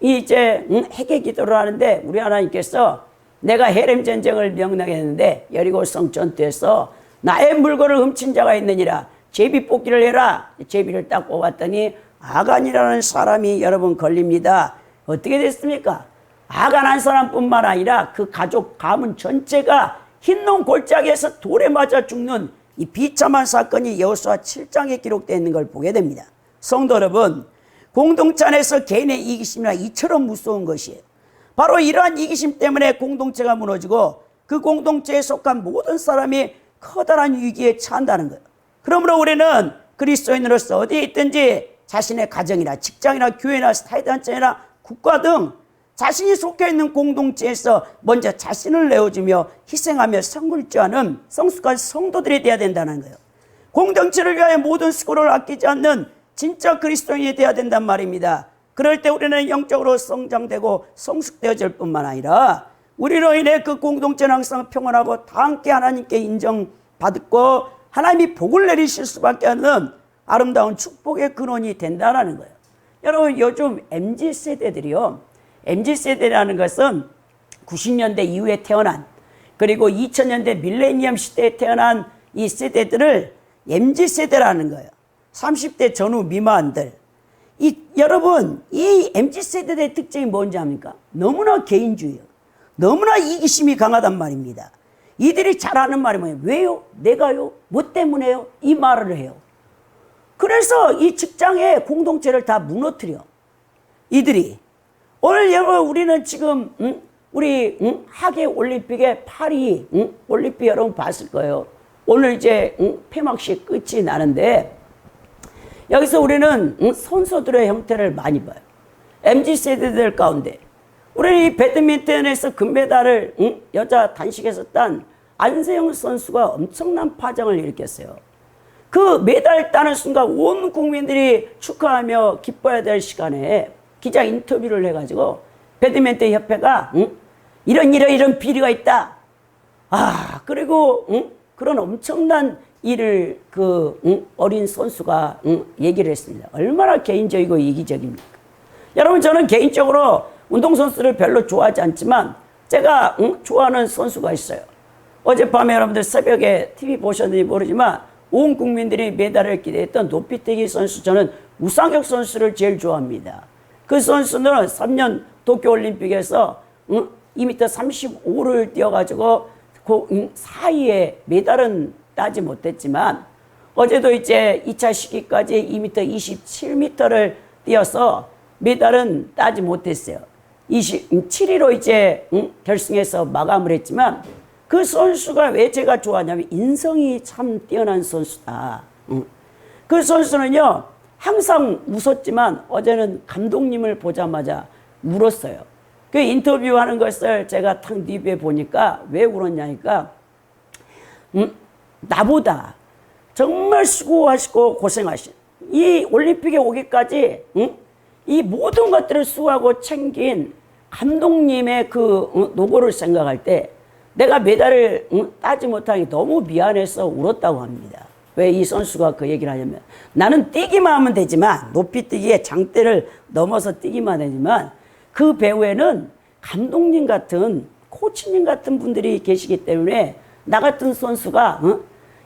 이제 회개 기도를 하는데 우리 하나님께서 내가 헤렘 전쟁을 명령했는데 여리고성 전투에서 나의 물건을 훔친 자가 있느니라 제비 뽑기를 해라. 제비를 딱 뽑았더니 아간이라는 사람이 여러분 걸립니다. 어떻게 됐습니까? 아간 한 사람뿐만 아니라 그 가족 가문 전체가 흰놈 골짜기에서 돌에 맞아 죽는 이 비참한 사건이 여호수아 7장에 기록되어 있는 걸 보게 됩니다. 성도 여러분, 공동체 안에서 개인의 이기심이나 이처럼 무서운 것이에요. 바로 이러한 이기심 때문에 공동체가 무너지고 그 공동체에 속한 모든 사람이 커다란 위기에 처한다는 거예요. 그러므로 우리는 그리스도인으로서 어디에 있든지 자신의 가정이나 직장이나 교회나 사회단체나 국가 등 자신이 속해 있는 공동체에서 먼저 자신을 내어주며 희생하며 성물주하는 성숙한 성도들이 되어야 된다는 거예요. 공동체를 위하여 모든 수고를 아끼지 않는 진짜 그리스도인이 되어야 된단 말입니다. 그럴 때 우리는 영적으로 성장되고 성숙되어질 뿐만 아니라 우리로 인해 그 공동체는 항상 평안하고 다 함께 하나님께 인정받고 하나님이 복을 내리실 수밖에 없는 아름다운 축복의 근원이 된다는 거예요. 여러분, 요즘 MZ세대들이요, MZ세대라는 것은 90년대 이후에 태어난, 그리고 2000년대 밀레니엄 시대에 태어난 이 세대들을 MZ세대라는 거예요. 30대 전후 미만들. 여러분, 이 MZ세대의 특징이 뭔지 압니까? 너무나 개인주의예요. 너무나 이기심이 강하단 말입니다. 이들이 잘하는 말이 뭐예요? 왜요? 내가요? 뭐 때문에요? 이 말을 해요. 그래서 이 직장의 공동체를 다 무너뜨려. 이들이. 오늘 여러분, 우리는 지금 우리 하계 올림픽의 파리 올림픽 여러분 봤을 거예요. 오늘 이제 폐막식 끝이 나는데 여기서 우리는 선수들의 형태를 많이 봐요. MZ세대들 가운데 우리는 이 배드민턴에서 금메달을 여자 단식에서 딴 안세영 선수가 엄청난 파장을 일으켰어요. 그 메달 따는 순간 온 국민들이 축하하며 기뻐해야 될 시간에 기자 인터뷰를 해가지고 배드민턴 협회가 이런 비리가 있다. 그리고 그런 엄청난 일을 어린 선수가 얘기를 했습니다. 얼마나 개인적이고 이기적입니까? 여러분, 저는 개인적으로 운동선수를 별로 좋아하지 않지만 제가 좋아하는 선수가 있어요. 어젯밤에 여러분들 새벽에 TV 보셨는지 모르지만 온 국민들이 메달을 기대했던 높이뛰기 선수, 저는 우상혁 선수를 제일 좋아합니다. 그 선수는 3년 도쿄올림픽에서 2m 35를 뛰어가지고 그 사이에 메달은 따지 못했지만 어제도 이제 2차 시기까지 2m 27m를 뛰어서 메달은 따지 못했어요. 27위로 이제 결승에서 마감을 했지만 그 선수가 왜 제가 좋아하냐면 인성이 참 뛰어난 선수다. 그 선수는요 항상 웃었지만 어제는 감독님을 보자마자 울었어요. 그 인터뷰하는 것을 제가 탁 리뷰해 보니까 왜 울었냐니까 나보다 정말 수고하시고 고생하신 이 올림픽에 오기까지 이 모든 것들을 수고하고 챙긴 감독님의 그 노고를 생각할 때 내가 메달을 따지 못하기 너무 미안해서 울었다고 합니다. 왜 이 선수가 그 얘기를 하냐면 나는 뛰기만 하면 되지만 높이뛰기의 장대를 넘어서 뛰기만 하지만 그 배후에는 감독님 같은 코치님 같은 분들이 계시기 때문에 나 같은 선수가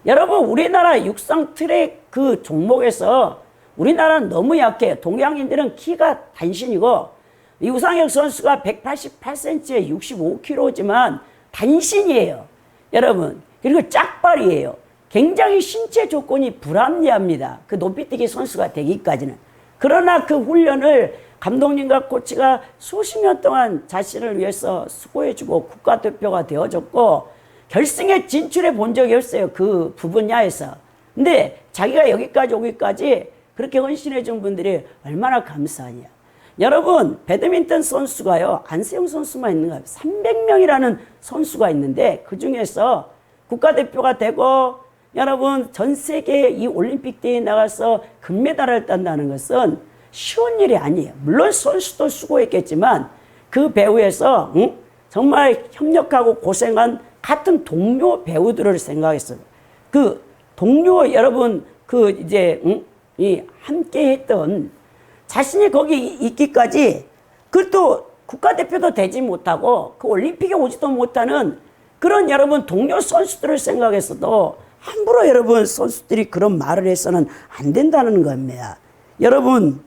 여러분 우리나라 육상 트랙 그 종목에서 우리나라는 너무 약해. 동양인들은 키가 단신이고 우상혁 선수가 188cm에 65kg지만 단신이에요. 여러분. 그리고 짝발이에요. 굉장히 신체 조건이 불합리합니다. 그 높이뛰기 선수가 되기까지는. 그러나 그 훈련을 감독님과 코치가 수십 년 동안 자신을 위해서 수고해주고 국가대표가 되어줬고 결승에 진출해 본 적이 없어요. 그 분야에서. 근데 자기가 여기까지 오기까지 그렇게 헌신해 준 분들이 얼마나 감사하냐. 여러분, 배드민턴 선수가요, 안세영 선수만 있는 거예요. 300명이라는 선수가 있는데 그 중에서 국가대표가 되고 여러분 전 세계 이 올림픽 대회에 나가서 금메달을 딴다는 것은 쉬운 일이 아니에요. 물론 선수도 수고했겠지만 그 배후에서 정말 협력하고 고생한 같은 동료 배우들을 생각했어요. 그 동료 여러분 이 함께 했던 자신이 거기 있기까지 그것도 국가대표도 되지 못하고 그 올림픽에 오지도 못하는 그런 여러분 동료 선수들을 생각해서도 함부로 여러분 선수들이 그런 말을 해서는 안 된다는 겁니다. 여러분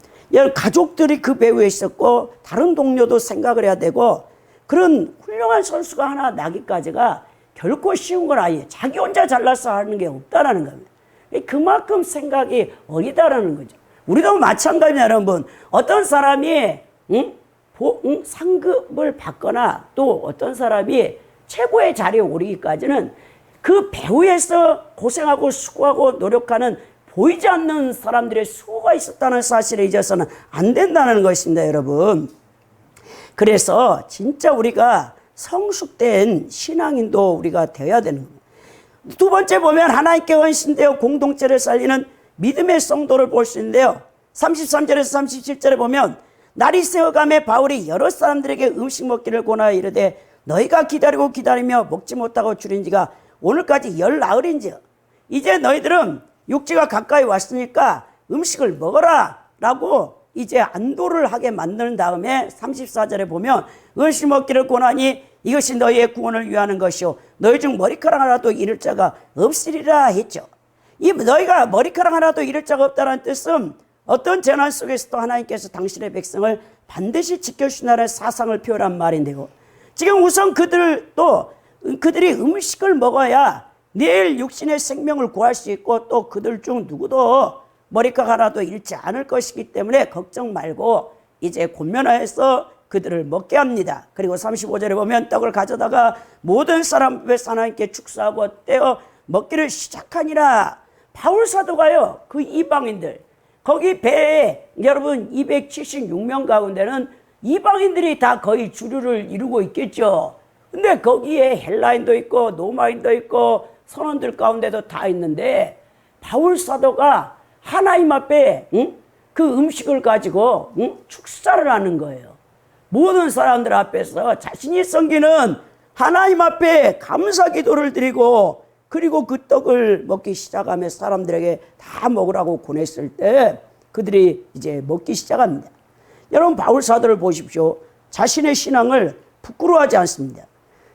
가족들이 그 배후에 있었고 다른 동료도 생각을 해야 되고 그런 훌륭한 선수가 하나 나기까지가 결코 쉬운 건 아니에요. 자기 혼자 잘나서 하는 게 없다라는 겁니다. 그만큼 생각이 어리다라는 거죠. 우리도 마찬가지입니다, 여러분. 어떤 사람이 상급을 받거나 또 어떤 사람이 최고의 자리에 오르기까지는 그 배후에서 고생하고 수고하고 노력하는 보이지 않는 사람들의 수고가 있었다는 사실을 잊어서는 안 된다는 것입니다, 여러분. 그래서 진짜 우리가 성숙된 신앙인도 우리가 되어야 되는 겁니다. 두 번째 보면 하나님께 헌신되어 공동체를 살리는 믿음의 성도를 볼 수 있는데요. 33절에서 37절에 보면 날이 새어가매 바울이 여러 사람들에게 음식 먹기를 권하여 이르되 너희가 기다리고 기다리며 먹지 못하고 줄인 지가 오늘까지 열 나흘인지요. 이제 너희들은 육지가 가까이 왔으니까 음식을 먹어라 라고 이제 안도를 하게 만든 다음에 34절에 보면 음식 먹기를 권하니 이것이 너희의 구원을 위하는 것이요 너희 중 머리카락 하나도 잃을 자가 없으리라 했죠. 이 너희가 머리카락 하나도 잃을 자가 없다는 뜻은 어떤 재난 속에서도 하나님께서 당신의 백성을 반드시 지켜주신다는 사상을 표현한 말인데요. 지금 우선 그들이 음식을 먹어야 내일 육신의 생명을 구할 수 있고 또 그들 중 누구도 머리카락 하나도 잃지 않을 것이기 때문에 걱정 말고 이제 권면하여서 그들을 먹게 합니다. 그리고 35절에 보면 떡을 가져다가 모든 사람 앞에서 하나님께 축사하고 떼어 먹기를 시작하니라. 바울 사도가요, 그 이방인들, 거기 배에 여러분 276명 가운데는 이방인들이 다 거의 주류를 이루고 있겠죠. 근데 거기에 헬라인도 있고 로마인도 있고 선원들 가운데도 다 있는데 바울 사도가 하나님 앞에 그 음식을 가지고 축사를 하는 거예요. 모든 사람들 앞에서 자신이 섬기는 하나님 앞에 감사 기도를 드리고 그리고 그 떡을 먹기 시작하며 사람들에게 다 먹으라고 권했을 때 그들이 이제 먹기 시작합니다. 여러분 바울 사도를 보십시오. 자신의 신앙을 부끄러워하지 않습니다.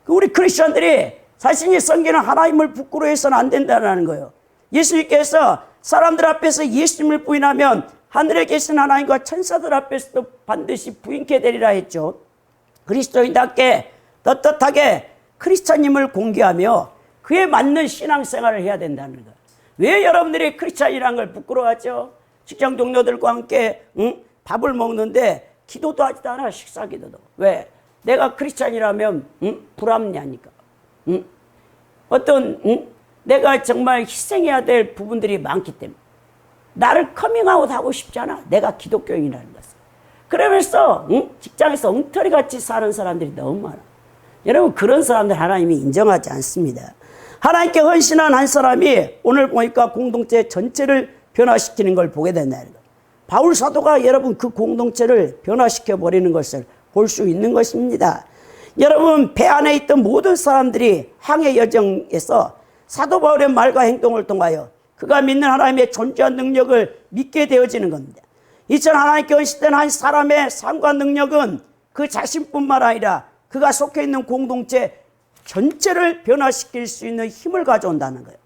우리 크리스천들이 자신이 섬기는 하나님을 부끄러워해서는 안 된다는 거예요. 예수님께서 사람들 앞에서 예수님을 부인하면 하늘에 계신 하나님과 천사들 앞에서도 반드시 부인케 되리라 했죠. 그리스도인답게 떳떳하게 크리스찬님을 공개하며 그에 맞는 신앙생활을 해야 된다는 거예요. 왜 여러분들이 크리스찬이라는 걸 부끄러워하죠? 직장 동료들과 함께 밥을 먹는데 기도도 하지도 않아. 식사 기도도. 왜? 내가 크리스찬이라면 불합리하니까. 내가 정말 희생해야 될 부분들이 많기 때문에 나를 커밍아웃 하고 싶지 않아. 내가 기독교인이라는 것을. 그러면서 직장에서 엉터리같이 사는 사람들이 너무 많아. 여러분 그런 사람들 하나님이 인정하지 않습니다. 하나님께 헌신한 한 사람이 오늘 보니까 공동체 전체를 변화시키는 걸 보게 된다는 거예요. 바울 사도가 여러분 그 공동체를 변화시켜 버리는 것을 볼 수 있는 것입니다. 여러분 배 안에 있던 모든 사람들이 항해 여정에서 사도 바울의 말과 행동을 통하여 그가 믿는 하나님의 존재한 능력을 믿게 되어지는 겁니다. 이처럼 하나님께 헌신된 한 사람의 삶과 능력은 그 자신뿐만 아니라 그가 속해 있는 공동체 전체를 변화시킬 수 있는 힘을 가져온다는 거예요.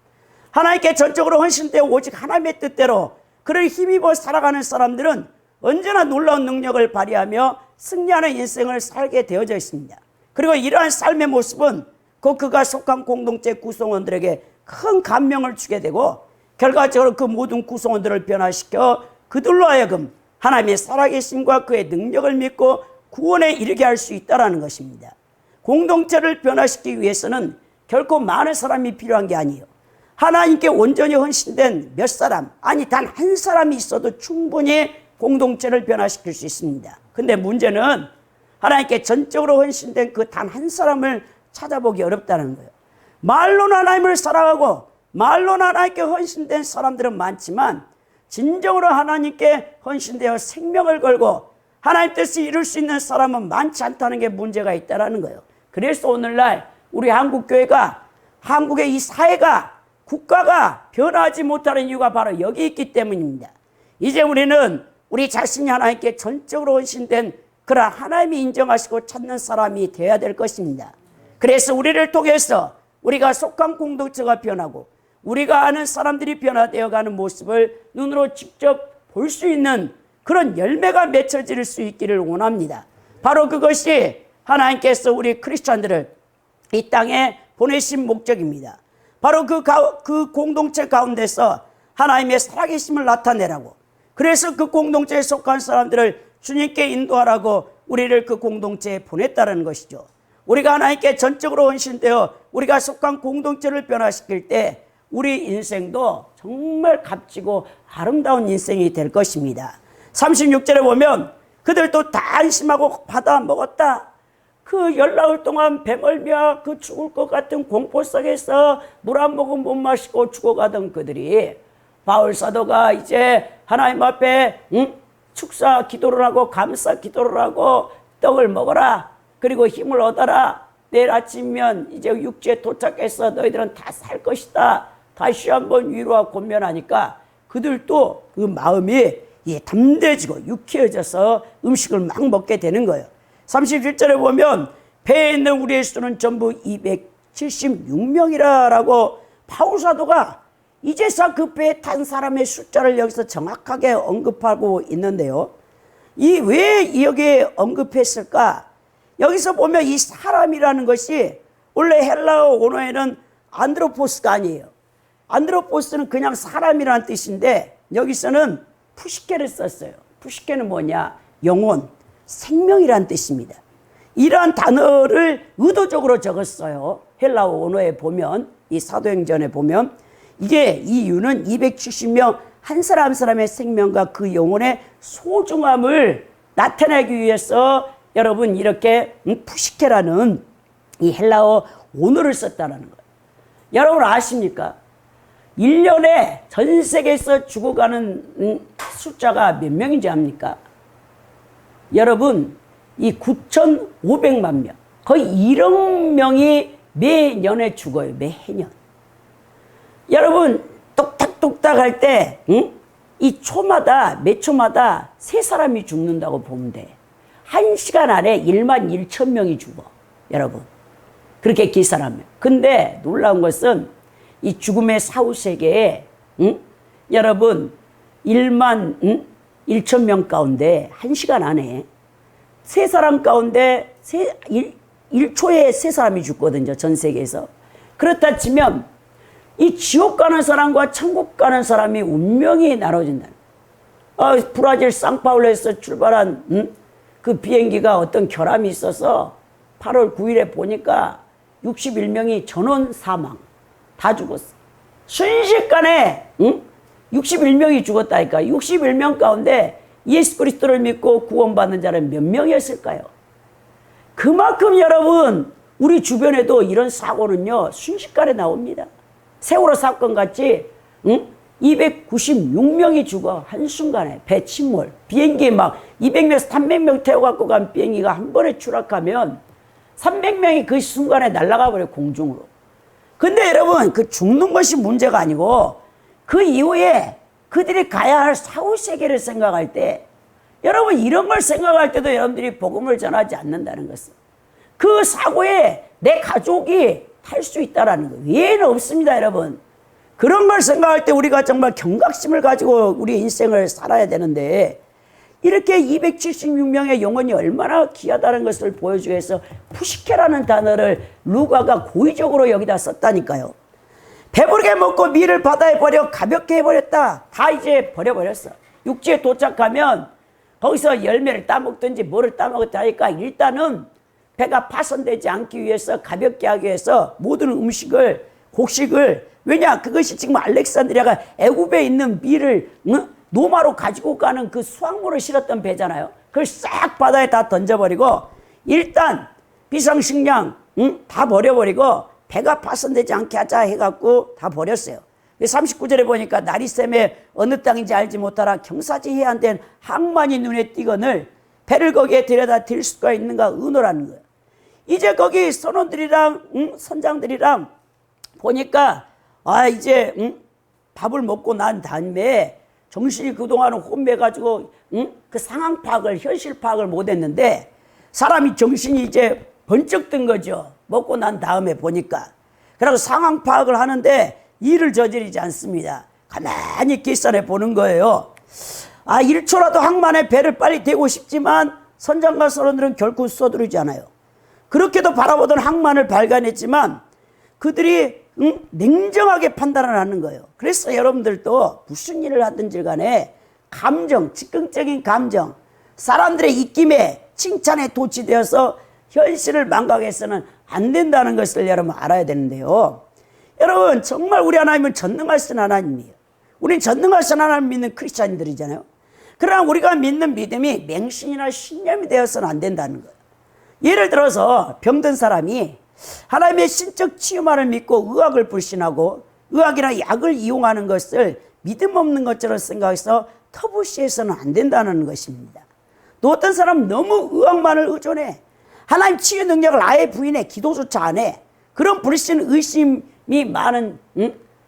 하나님께 전적으로 헌신되어 오직 하나님의 뜻대로 그를 힘입어 살아가는 사람들은 언제나 놀라운 능력을 발휘하며 승리하는 인생을 살게 되어져 있습니다. 그리고 이러한 삶의 모습은 곧 그가 속한 공동체 구성원들에게 큰 감명을 주게 되고 결과적으로 그 모든 구성원들을 변화시켜 그들로 하여금 하나님의 살아계심과 그의 능력을 믿고 구원에 이르게 할 수 있다는 것입니다. 공동체를 변화시키기 위해서는 결코 많은 사람이 필요한 게 아니에요. 하나님께 온전히 헌신된 몇 사람, 아니 단 한 사람이 있어도 충분히 공동체를 변화시킬 수 있습니다. 근데 문제는 하나님께 전적으로 헌신된 그 단 한 사람을 찾아보기 어렵다는 거예요. 말로는 하나님을 사랑하고 말로는 하나님께 헌신된 사람들은 많지만 진정으로 하나님께 헌신되어 생명을 걸고 하나님 뜻을 이룰 수 있는 사람은 많지 않다는 게 문제가 있다는 거예요. 그래서 오늘날 우리 한국교회가, 한국의 이 사회가 국가가 변하지 못하는 이유가 바로 여기 있기 때문입니다. 이제 우리는 우리 자신이 하나님께 전적으로 헌신된 그런 하나님이 인정하시고 찾는 사람이 되어야 될 것입니다. 그래서 우리를 통해서 우리가 속한 공동체가 변하고 우리가 아는 사람들이 변화되어 가는 모습을 눈으로 직접 볼 수 있는 그런 열매가 맺혀질 수 있기를 원합니다. 바로 그것이 하나님께서 우리 크리스찬들을 이 땅에 보내신 목적입니다. 바로 그 공동체 가운데서 하나님의 살아계심을 나타내라고, 그래서 그 공동체에 속한 사람들을 주님께 인도하라고 우리를 그 공동체에 보냈다는 것이죠. 우리가 하나님께 전적으로 헌신되어 우리가 속한 공동체를 변화시킬 때 우리 인생도 정말 값지고 아름다운 인생이 될 것입니다. 36절에 보면 그들도 다 안심하고 받아 먹었다. 그 열나흘 동안 배멀미와 그 죽을 것 같은 공포 속에서 물 한 모금 못 마시고 죽어가던 그들이 바울 사도가 이제 하나님 앞에 축사 기도를 하고 감사 기도를 하고 떡을 먹어라, 그리고 힘을 얻어라, 내일 아침이면 이제 육지에 도착해서 너희들은 다 살 것이다, 다시 한번 위로와 권면하니까 그들도 그 마음이 담대해지고 유쾌해져서 음식을 막 먹게 되는 거예요. 31절에 보면 배에 있는 우리의 수는 전부 276명이라고 바울 사도가 이제서 그 배에 탄 사람의 숫자를 여기서 정확하게 언급하고 있는데요. 왜 여기에 언급했을까? 여기서 보면 이 사람이라는 것이 원래 헬라어 원어에는 안드로포스가 아니에요. 안드로포스는 그냥 사람이라는 뜻인데 여기서는 푸시케를 썼어요. 푸시케는 뭐냐? 영혼, 생명이란 뜻입니다. 이러한 단어를 의도적으로 적었어요. 헬라어 원어에 보면, 이 사도행전에 보면 이게 이유는 270명 한 사람 한 사람의 생명과 그 영혼의 소중함을 나타내기 위해서 여러분 이렇게 푸시케라는 이 헬라어 원어를 썼다는 거예요. 여러분 아십니까? 1년에 전 세계에서 죽어가는 숫자가 몇 명인지 압니까? 여러분, 이 9,500만 명, 거의 1억 명이 매년에 죽어요. 매년. 여러분, 똑딱똑딱 할 때, 이 초마다, 몇 초마다 세 사람이 죽는다고 보면 돼. 1시간 안에 11,000명이 죽어. 여러분. 그렇게 계산하면. 근데 놀라운 것은 이 죽음의 사후세계에, 여러분, 11,000명 가운데 1시간 안에 세 사람 가운데 1초에 세 사람이 죽거든요. 전 세계에서. 그렇다 치면 이 지옥 가는 사람과 천국 가는 사람이 운명이 나눠진다. 브라질 상파울루에서 출발한 그 비행기가 어떤 결함이 있어서 8월 9일에 보니까 61명이 전원 사망. 다 죽었어. 순식간에 61명이 죽었다니까. 61명 가운데 예수 그리스도를 믿고 구원받는 자는 몇 명이었을까요? 그만큼 여러분 우리 주변에도 이런 사고는요 순식간에 나옵니다. 세월호 사건 같이 296명이 죽어 한순간에. 배 침몰, 비행기 막 200명에서 300명 태워갖고 간 비행기가 한 번에 추락하면 300명이 그 순간에 날아가 버려요. 공중으로. 근데 여러분 그 죽는 것이 문제가 아니고 그 이후에 그들이 가야 할 사후세계를 생각할 때, 여러분 이런 걸 생각할 때도 여러분들이 복음을 전하지 않는다는 것은 그 사고에 내 가족이 탈 수 있다는 거 외에는 없습니다. 여러분 그런 걸 생각할 때 우리가 정말 경각심을 가지고 우리 인생을 살아야 되는데, 이렇게 276명의 영혼이 얼마나 귀하다는 것을 보여주기 위해서 푸시케라는 단어를 루가가 고의적으로 여기다 썼다니까요. 배부르게 먹고 밀을 바다에 버려 가볍게 해버렸다. 다 이제 버려버렸어. 육지에 도착하면 거기서 열매를 따먹든지 뭐를 따먹었다 하니까 일단은 배가 파손되지 않기 위해서, 가볍게 하기 위해서 모든 음식을, 곡식을, 왜냐 그것이 지금 알렉산드리아가 애굽에 있는 밀을 노마로 가지고 가는 그 수확물을 실었던 배잖아요. 그걸 싹 바다에 다 던져버리고 일단 비상식량 다 버려버리고 배가 파손되지 않게 하자 해갖고 다 버렸어요. 39절에 보니까 나리샘에 어느 땅인지 알지 못하라 경사지 해안된 항만이 눈에 띄거늘 배를 거기에 들여다 댈 수가 있는가 의노라는 거예요. 이제 거기 선원들이랑 선장들이랑 보니까 이제 밥을 먹고 난 다음에 정신이 그동안은 혼매가지고 그 상황 파악을, 현실 파악을 못했는데 사람이 정신이 이제 번쩍 든 거죠. 먹고 난 다음에 보니까. 그리고 상황 파악을 하는데 일을 저지르지 않습니다. 가만히 계산해 보는 거예요. 1초라도 항만의 배를 빨리 대고 싶지만 선장과 선원들은 결코 서두르지 않아요. 그렇게도 바라보던 항만을 발견했지만 그들이 냉정하게 판단을 하는 거예요. 그래서 여러분들도 무슨 일을 하든지 간에 감정, 즉흥적인 감정, 사람들의 입김에 칭찬에 도취되어서 현실을 망각해서는 안 된다는 것을 여러분 알아야 되는데요. 여러분 정말 우리 하나님은 전능하신 하나님이에요. 우리는 전능하신 하나님 믿는 크리스찬들이잖아요. 그러나 우리가 믿는 믿음이 맹신이나 신념이 되어서는 안 된다는 거예요. 예를 들어서 병든 사람이 하나님의 신적 치유만을 믿고 의학을 불신하고 의학이나 약을 이용하는 것을 믿음 없는 것처럼 생각해서 터부시해서는 안 된다는 것입니다. 또 어떤 사람은 너무 의학만을 의존해. 하나님 치유 능력을 아예 부인해. 기도조차 안 해. 그런 불신, 의심이 많은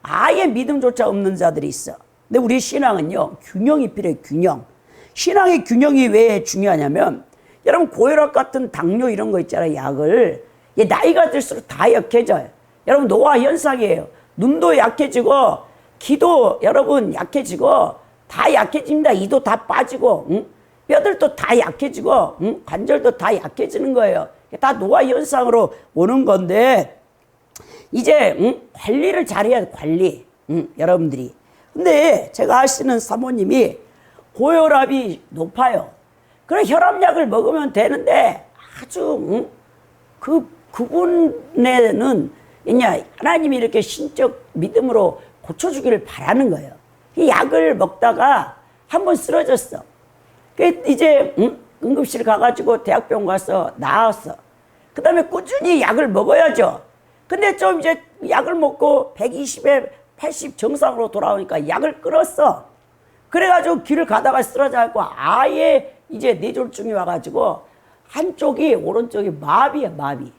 아예 믿음조차 없는 자들이 있어. 근데 우리 신앙은요, 균형이 필요해. 균형. 신앙의 균형이 왜 중요하냐면 여러분 고혈압 같은 당뇨 이런 거 있잖아요. 약을 나이가 들수록 다 약해져요. 여러분 노화 현상이에요. 눈도 약해지고 기도 여러분 약해지고 다 약해집니다. 이도 다 빠지고 뼈들도 다 약해지고 관절도 다 약해지는 거예요. 다 노화 현상으로 오는 건데 이제 관리를 잘해야 돼. 관리 여러분들이. 근데 제가 아시는 사모님이 고혈압이 높아요. 그래 혈압약을 먹으면 되는데 아주 그분에는 하나님이 이렇게 신적 믿음으로 고쳐주기를 바라는 거예요. 이 약을 먹다가 한번 쓰러졌어. 이제 응급실 가가지고 대학병원 가서 나왔어. 그 다음에 꾸준히 약을 먹어야죠. 근데 좀 이제 약을 먹고 120에 80 정상으로 돌아오니까 약을 끊었어. 그래가지고 길을 가다가 쓰러져갖고 아예 이제 뇌졸중이 와가지고 한쪽이 오른쪽이 마비야 마비.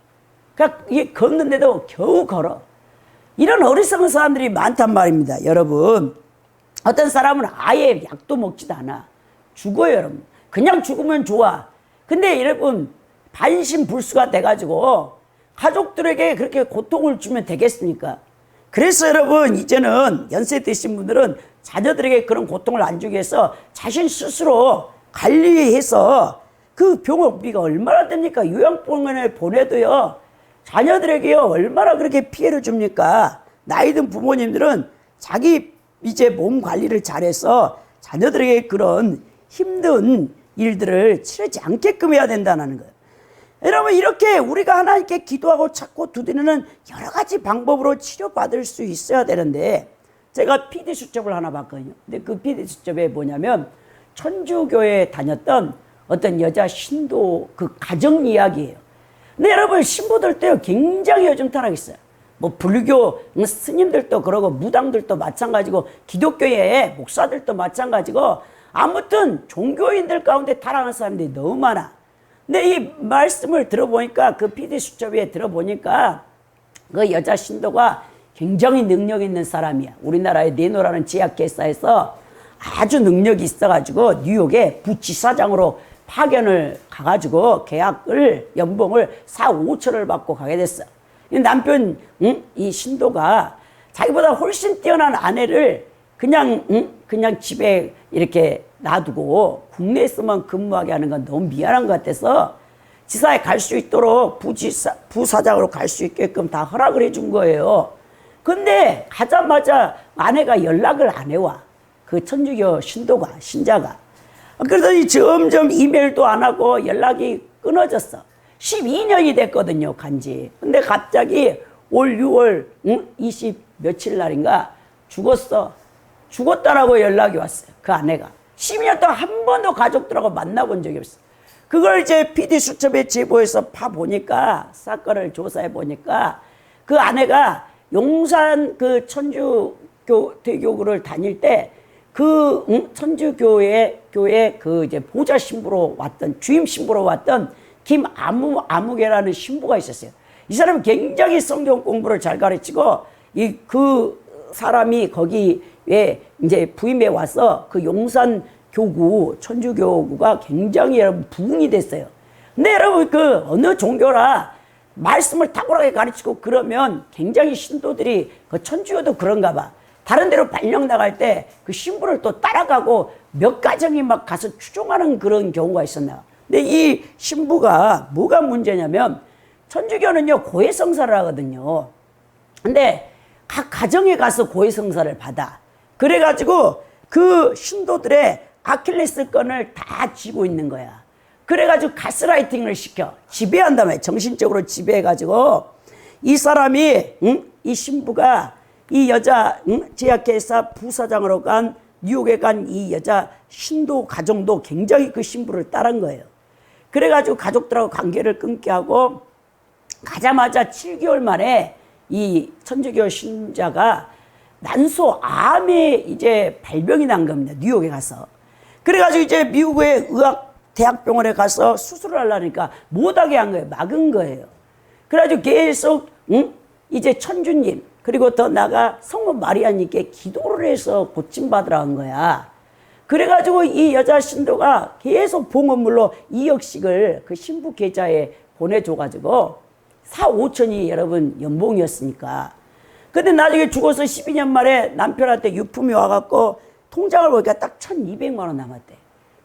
그러니까 이게 걷는데도 겨우 걸어. 이런 어리석은 사람들이 많단 말입니다. 여러분 어떤 사람은 아예 약도 먹지도 않아. 죽어요 여러분. 그냥 죽으면 좋아. 근데 여러분 반신불수가 돼가지고 가족들에게 그렇게 고통을 주면 되겠습니까? 그래서 여러분 이제는 연세 드신 분들은 자녀들에게 그런 고통을 안 주기 위해서 자신 스스로 관리해서 그 병원비가 얼마나 됩니까? 요양병원에 보내도요 자녀들에게요 얼마나 그렇게 피해를 줍니까? 나이 든 부모님들은 자기 이제 몸 관리를 잘해서 자녀들에게 그런 힘든 일들을 치르지 않게끔 해야 된다는 거예요. 여러분 이렇게 우리가 하나님께 기도하고 찾고 두드리는 여러 가지 방법으로 치료받을 수 있어야 되는데 제가 PD 수첩을 하나 봤거든요. 근데 그 PD 수첩에 뭐냐면 천주교에 다녔던 어떤 여자 신도 그 가정 이야기예요. 근데 여러분 신부들도 굉장히 요즘 타락했어요. 뭐 불교 스님들도 그러고 무당들도 마찬가지고 기독교의 목사들도 마찬가지고 아무튼 종교인들 가운데 타락한 사람들이 너무 많아. 근데 이 말씀을 들어보니까 그 PD 수첩에 들어보니까 그 여자 신도가 굉장히 능력 있는 사람이야. 우리나라의 네노라는 제약회사에서 아주 능력이 있어가지고 뉴욕에 부지사장으로 파견을 가가지고 계약을 연봉을 4, 5천을 받고 가게 됐어. 남편 이 신도가 자기보다 훨씬 뛰어난 아내를 그냥 집에 이렇게 놔두고 국내에서만 근무하게 하는 건 너무 미안한 것 같아서 지사에 갈 수 있도록 부사장으로 갈 수 있게끔 다 허락을 해준 거예요. 근데 가자마자 아내가 연락을 안 해와. 그 천주교 신도가, 신자가. 그러더니 점점 이메일도 안 하고 연락이 끊어졌어. 12년이 됐거든요, 간지. 근데 갑자기 올 6월 20 며칠 날인가 죽었어. 죽었다라고 연락이 왔어요. 그 아내가. 12년 동안 한 번도 가족들하고 만나본 적이 없어. 그걸 이제 PD 수첩에 제보해서 파보니까, 사건을 조사해 보니까 그 아내가 용산 그 천주교 대교구를 다닐 때 그 천주교회 교회 그 이제 보좌 신부로 왔던, 주임 신부로 왔던 김아무개라는 신부가 있었어요. 이 사람은 굉장히 성경 공부를 잘 가르치고 그 사람이 거기에 이제 부임해 와서 그 용산 교구, 천주교구가 굉장히 여러분 부흥이 됐어요. 근데 여러분 그 어느 종교라 말씀을 탁월하게 가르치고 그러면 굉장히 신도들이 그 천주교도 그런가 봐. 다른 데로 발령 나갈 때 그 신부를 또 따라가고 몇 가정이 막 가서 추종하는 그런 경우가 있었나. 근데 이 신부가 뭐가 문제냐면 천주교는요 고해성사를 하거든요. 근데 각 가정에 가서 고해성사를 받아. 그래가지고 그 신도들의 아킬레스건을 다 쥐고 있는 거야. 그래가지고 가스라이팅을 시켜. 지배한단 말이야. 정신적으로 지배해가지고 이 사람이 이 신부가 이 여자 제약회사 부사장으로 간 뉴욕에 간 이 여자 신도 가정도 굉장히 그 신부를 따른 거예요. 그래가지고 가족들하고 관계를 끊게 하고 가자마자 7개월 만에 이 천주교 신자가 난소 암에 이제 발병이 난 겁니다. 뉴욕에 가서. 그래가지고 이제 미국의 의학대학병원에 가서 수술을 하려니까 못하게 한 거예요. 막은 거예요. 그래가지고 계속 이제 천주님 그리고 더 나아가 성모 마리아님께 기도를 해서 고침받으라 한 거야. 그래가지고 이 여자 신도가 계속 봉헌물로 2억씩을 그 신부 계좌에 보내줘가지고 4, 5천이 여러분 연봉이었으니까. 근데 나중에 죽어서 12년 만에 남편한테 유품이 와갖고 통장을 보니까 딱 1,200만 원 남았대.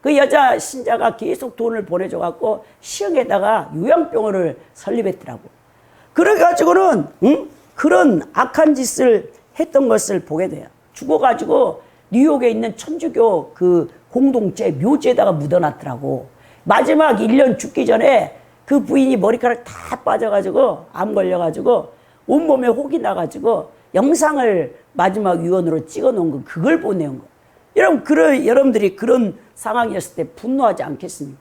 그 여자 신자가 계속 돈을 보내줘갖고 시흥에다가 요양병원을 설립했더라고. 그래가지고는 그런 악한 짓을 했던 것을 보게 돼요. 죽어가지고 뉴욕에 있는 천주교 그 공동체 묘지에다가 묻어놨더라고. 마지막 1년 죽기 전에 그 부인이 머리카락 다 빠져가지고 암 걸려가지고 온몸에 혹이 나가지고 영상을 마지막 유언으로 찍어놓은 거 그걸 보내온 거. 여러분들이 그런 상황이었을 때 분노하지 않겠습니까?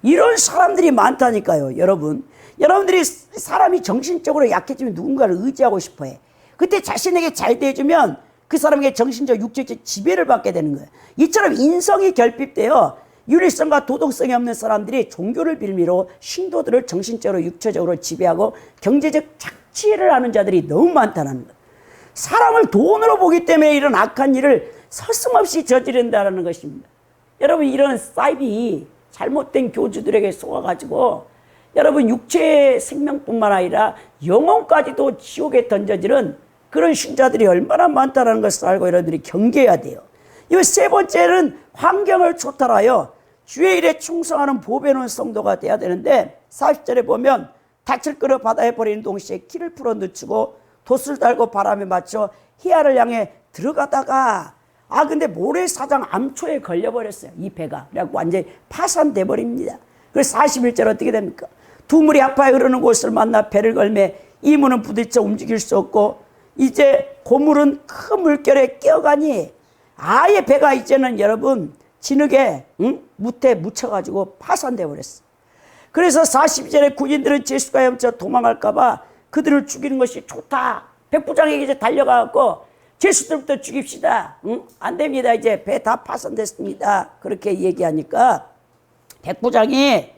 이런 사람들이 많다니까요, 여러분. 여러분들이 사람이 정신적으로 약해지면 누군가를 의지하고 싶어 해. 그때 자신에게 잘 대해주면 그 사람에게 정신적, 육체적 지배를 받게 되는 거예요. 이처럼 인성이 결핍되어 윤리성과 도덕성이 없는 사람들이 종교를 빌미로 신도들을 정신적으로, 육체적으로 지배하고 경제적 착취를 하는 자들이 너무 많다는 거예요. 사람을 돈으로 보기 때문에 이런 악한 일을 서슴없이 저지른다는 것입니다. 여러분 이런 사이비 잘못된 교주들에게 속아가지고 여러분 육체의 생명뿐만 아니라 영혼까지도 지옥에 던져지는 그런 신자들이 얼마나 많다는 것을 알고 여러분들이 경계해야 돼요. 이 세 번째는 환경을 초탈하여 주의 일에 충성하는 보배로운 성도가 돼야 되는데 40절에 보면 닻을 끌어 바다에 버리는 동시에 키를 풀어 늦추고 돛을 달고 바람에 맞춰 희야를 향해 들어가다가 근데 모래사장 암초에 걸려버렸어요. 이 배가. 그래갖고 완전히 파산돼 버립니다. 그래서 41절 어떻게 됩니까? 두 물이 합하여 흐르는 곳을 만나 배를 걸매 이 물은 부딪혀 움직일 수 없고 이제 고물은 큰 물결에 끼어가니 아예 배가 이제는 여러분 진흙에 무태 묻혀가지고 파산돼 버렸어요. 그래서 42절에 군인들은 제수가 헤엄쳐 도망할까봐 그들을 죽이는 것이 좋다. 백부장에게 이제 달려가갖고 제수들부터 죽입시다. 안 됩니다. 이제 배 다 파손됐습니다. 그렇게 얘기하니까 백부장이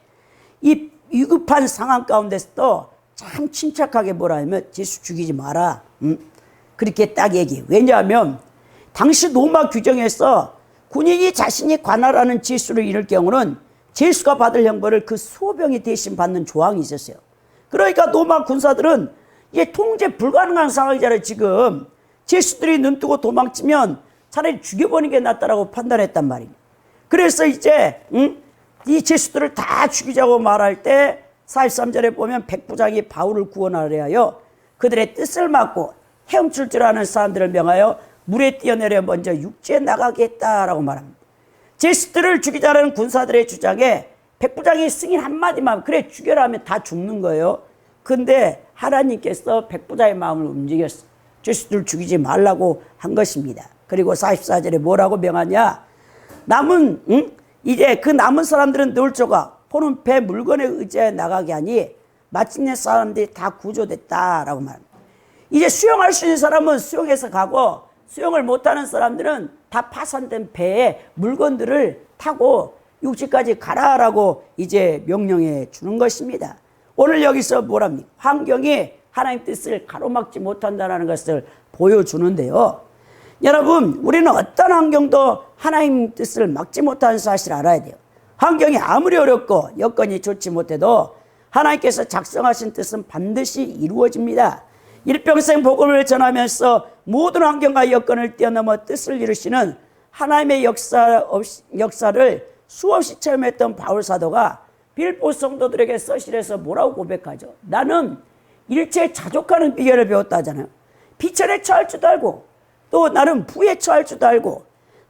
이 위급한 상황 가운데서도 참 침착하게 뭐라 하면 제수 죽이지 마라. 그렇게 딱 얘기해요. 왜냐하면 당시 로마 규정에서 군인이 자신이 관할하는 제수를 잃을 경우는 제수가 받을 형벌을 그 수호병이 대신 받는 조항이 있었어요. 그러니까 로마 군사들은 이게 통제 불가능한 상황이잖아요. 지금 제수들이 눈뜨고 도망치면 차라리 죽여버리는 게 낫다라고 판단했단 말이에요. 그래서 이제 이 제수들을 다 죽이자고 말할 때 43절에 보면 백부장이 바울을 구원하려 하여 그들의 뜻을 막고 헤엄칠 줄 아는 사람들을 명하여 물에 뛰어내려 먼저 육지에 나가겠다라고 말합니다. 제수들을 죽이자는 군사들의 주장에 백부장이 승인 한마디만 그래 죽여라 하면 다 죽는 거예요. 근데 하나님께서 백부장의 마음을 움직였어요. 제수들 죽이지 말라고 한 것입니다. 그리고 44절에 뭐라고 명하냐? 이제 그 남은 사람들은 널쳐가 포는 배 물건에 의지해 나가게 하니 마침내 사람들이 다 구조됐다라고 말합니다. 이제 수영할 수 있는 사람은 수영해서 가고 수영을 못하는 사람들은 다 파산된 배에 물건들을 타고 육지까지 가라라고 이제 명령해 주는 것입니다. 오늘 여기서 뭐랍니까? 환경이 하나님 뜻을 가로막지 못한다는 것을 보여주는데요. 여러분, 우리는 어떤 환경도 하나님 뜻을 막지 못하는 사실을 알아야 돼요. 환경이 아무리 어렵고 여건이 좋지 못해도 하나님께서 작성하신 뜻은 반드시 이루어집니다. 일평생 복음을 전하면서 모든 환경과 여건을 뛰어넘어 뜻을 이루시는 하나님의 역사를 수없이 체험했던 바울 사도가 빌립보 성도들에게 서신에서 뭐라고 고백하죠? 나는 일체에 자족하는 비결을 배웠다잖아요. 비천에 처할 줄도 알고, 또 나는 부에 처할 줄도 알고,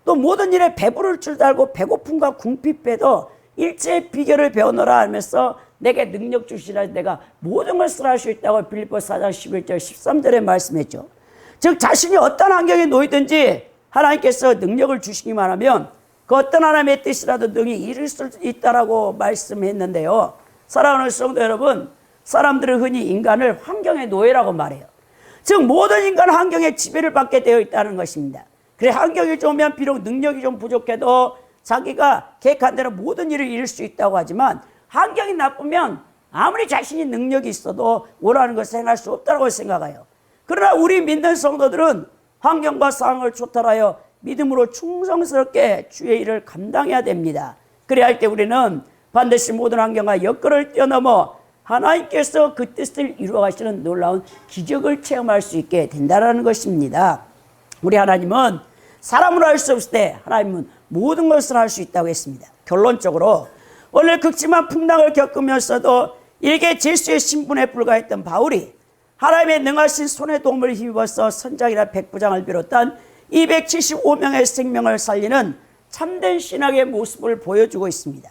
또 모든 일에 배부를 줄도 알고, 배고픔과 궁핍에도 일체의 비결을 배우노라 하면서 내게 능력 주시라 내가 모든 것을 할 수 있다고 빌립보 4장 11절 13절에 말씀했죠. 즉 자신이 어떤 환경에 놓이든지 하나님께서 능력을 주시기만 하면 그 어떤 하나님의 뜻이라도 능히 이룰 수 있다라고 말씀했는데요. 사랑하는 성도 여러분, 사람들은 흔히 인간을 환경의 노예라고 말해요. 즉 모든 인간 환경에 지배를 받게 되어 있다는 것입니다. 그래 환경이 좋으면 비록 능력이 좀 부족해도 자기가 계획한 대로 모든 일을 이룰 수 있다고 하지만 환경이 나쁘면 아무리 자신이 능력이 있어도 원하는 것을 행할 수 없다고 생각해요. 그러나 우리 믿는 성도들은 환경과 상황을 초월하여 믿음으로 충성스럽게 주의 일을 감당해야 됩니다. 그래야 할 때 우리는 반드시 모든 환경과 여건을 뛰어넘어 하나님께서 그 뜻을 이루어가시는 놀라운 기적을 체험할 수 있게 된다는 것입니다. 우리 하나님은 사람으로 할 수 없을 때 하나님은 모든 것을 할 수 있다고 했습니다. 결론적으로 오늘 극심한 풍랑을 겪으면서도 일개 질수의 신분에 불과했던 바울이 하나님의 능하신 손의 도움을 힘입어서 선장이나 백부장을 비롯한 275명의 생명을 살리는 참된 신학의 모습을 보여주고 있습니다.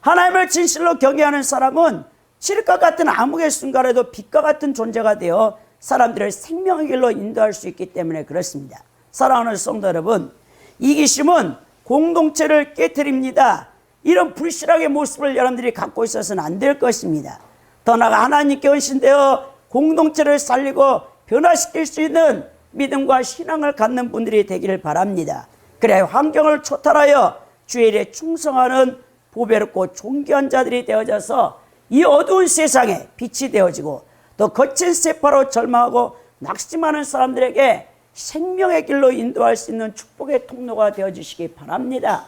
하나님을 진실로 경외하는 사람은 칠흑과 같은 암흑의 순간에도 빛과 같은 존재가 되어 사람들을 생명의 길로 인도할 수 있기 때문에 그렇습니다. 사랑하는 성도 여러분, 이기심은 공동체를 깨트립니다. 이런 불신앙의 모습을 여러분들이 갖고 있어서는 안 될 것입니다. 더 나아가 하나님께 헌신되어 공동체를 살리고 변화시킬 수 있는 믿음과 신앙을 갖는 분들이 되기를 바랍니다. 그래야 환경을 초월하여 주의 일에 충성하는 보배롭고 존귀한 자들이 되어져서 이 어두운 세상에 빛이 되어지고 또 거친 세파로 절망하고 낙심하는 사람들에게 생명의 길로 인도할 수 있는 축복의 통로가 되어주시기 바랍니다.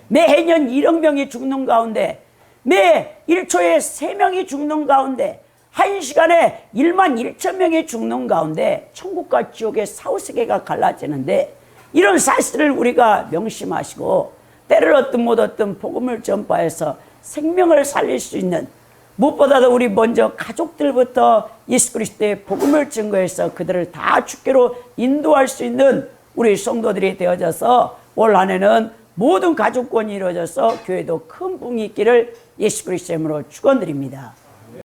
매해년 1억 명이 죽는 가운데, 매 1초에 3명이 죽는 가운데, 1시간에 1만 1천 명이 죽는 가운데 천국과 지옥의 사후세계가 갈라지는데, 이런 사실을 우리가 명심하시고 때를 얻든 못 얻든 복음을 전파해서 생명을 살릴 수 있는, 무엇보다도 우리 먼저 가족들부터 예수 그리스도의 복음을 증거해서 그들을 다 주께로 인도할 수 있는 우리 성도들이 되어져서 올 한 해는 모든 가족권이 이루어져서 교회도 큰 붕이 있기를 예수 그리스도의 이름으로 축원드립니다.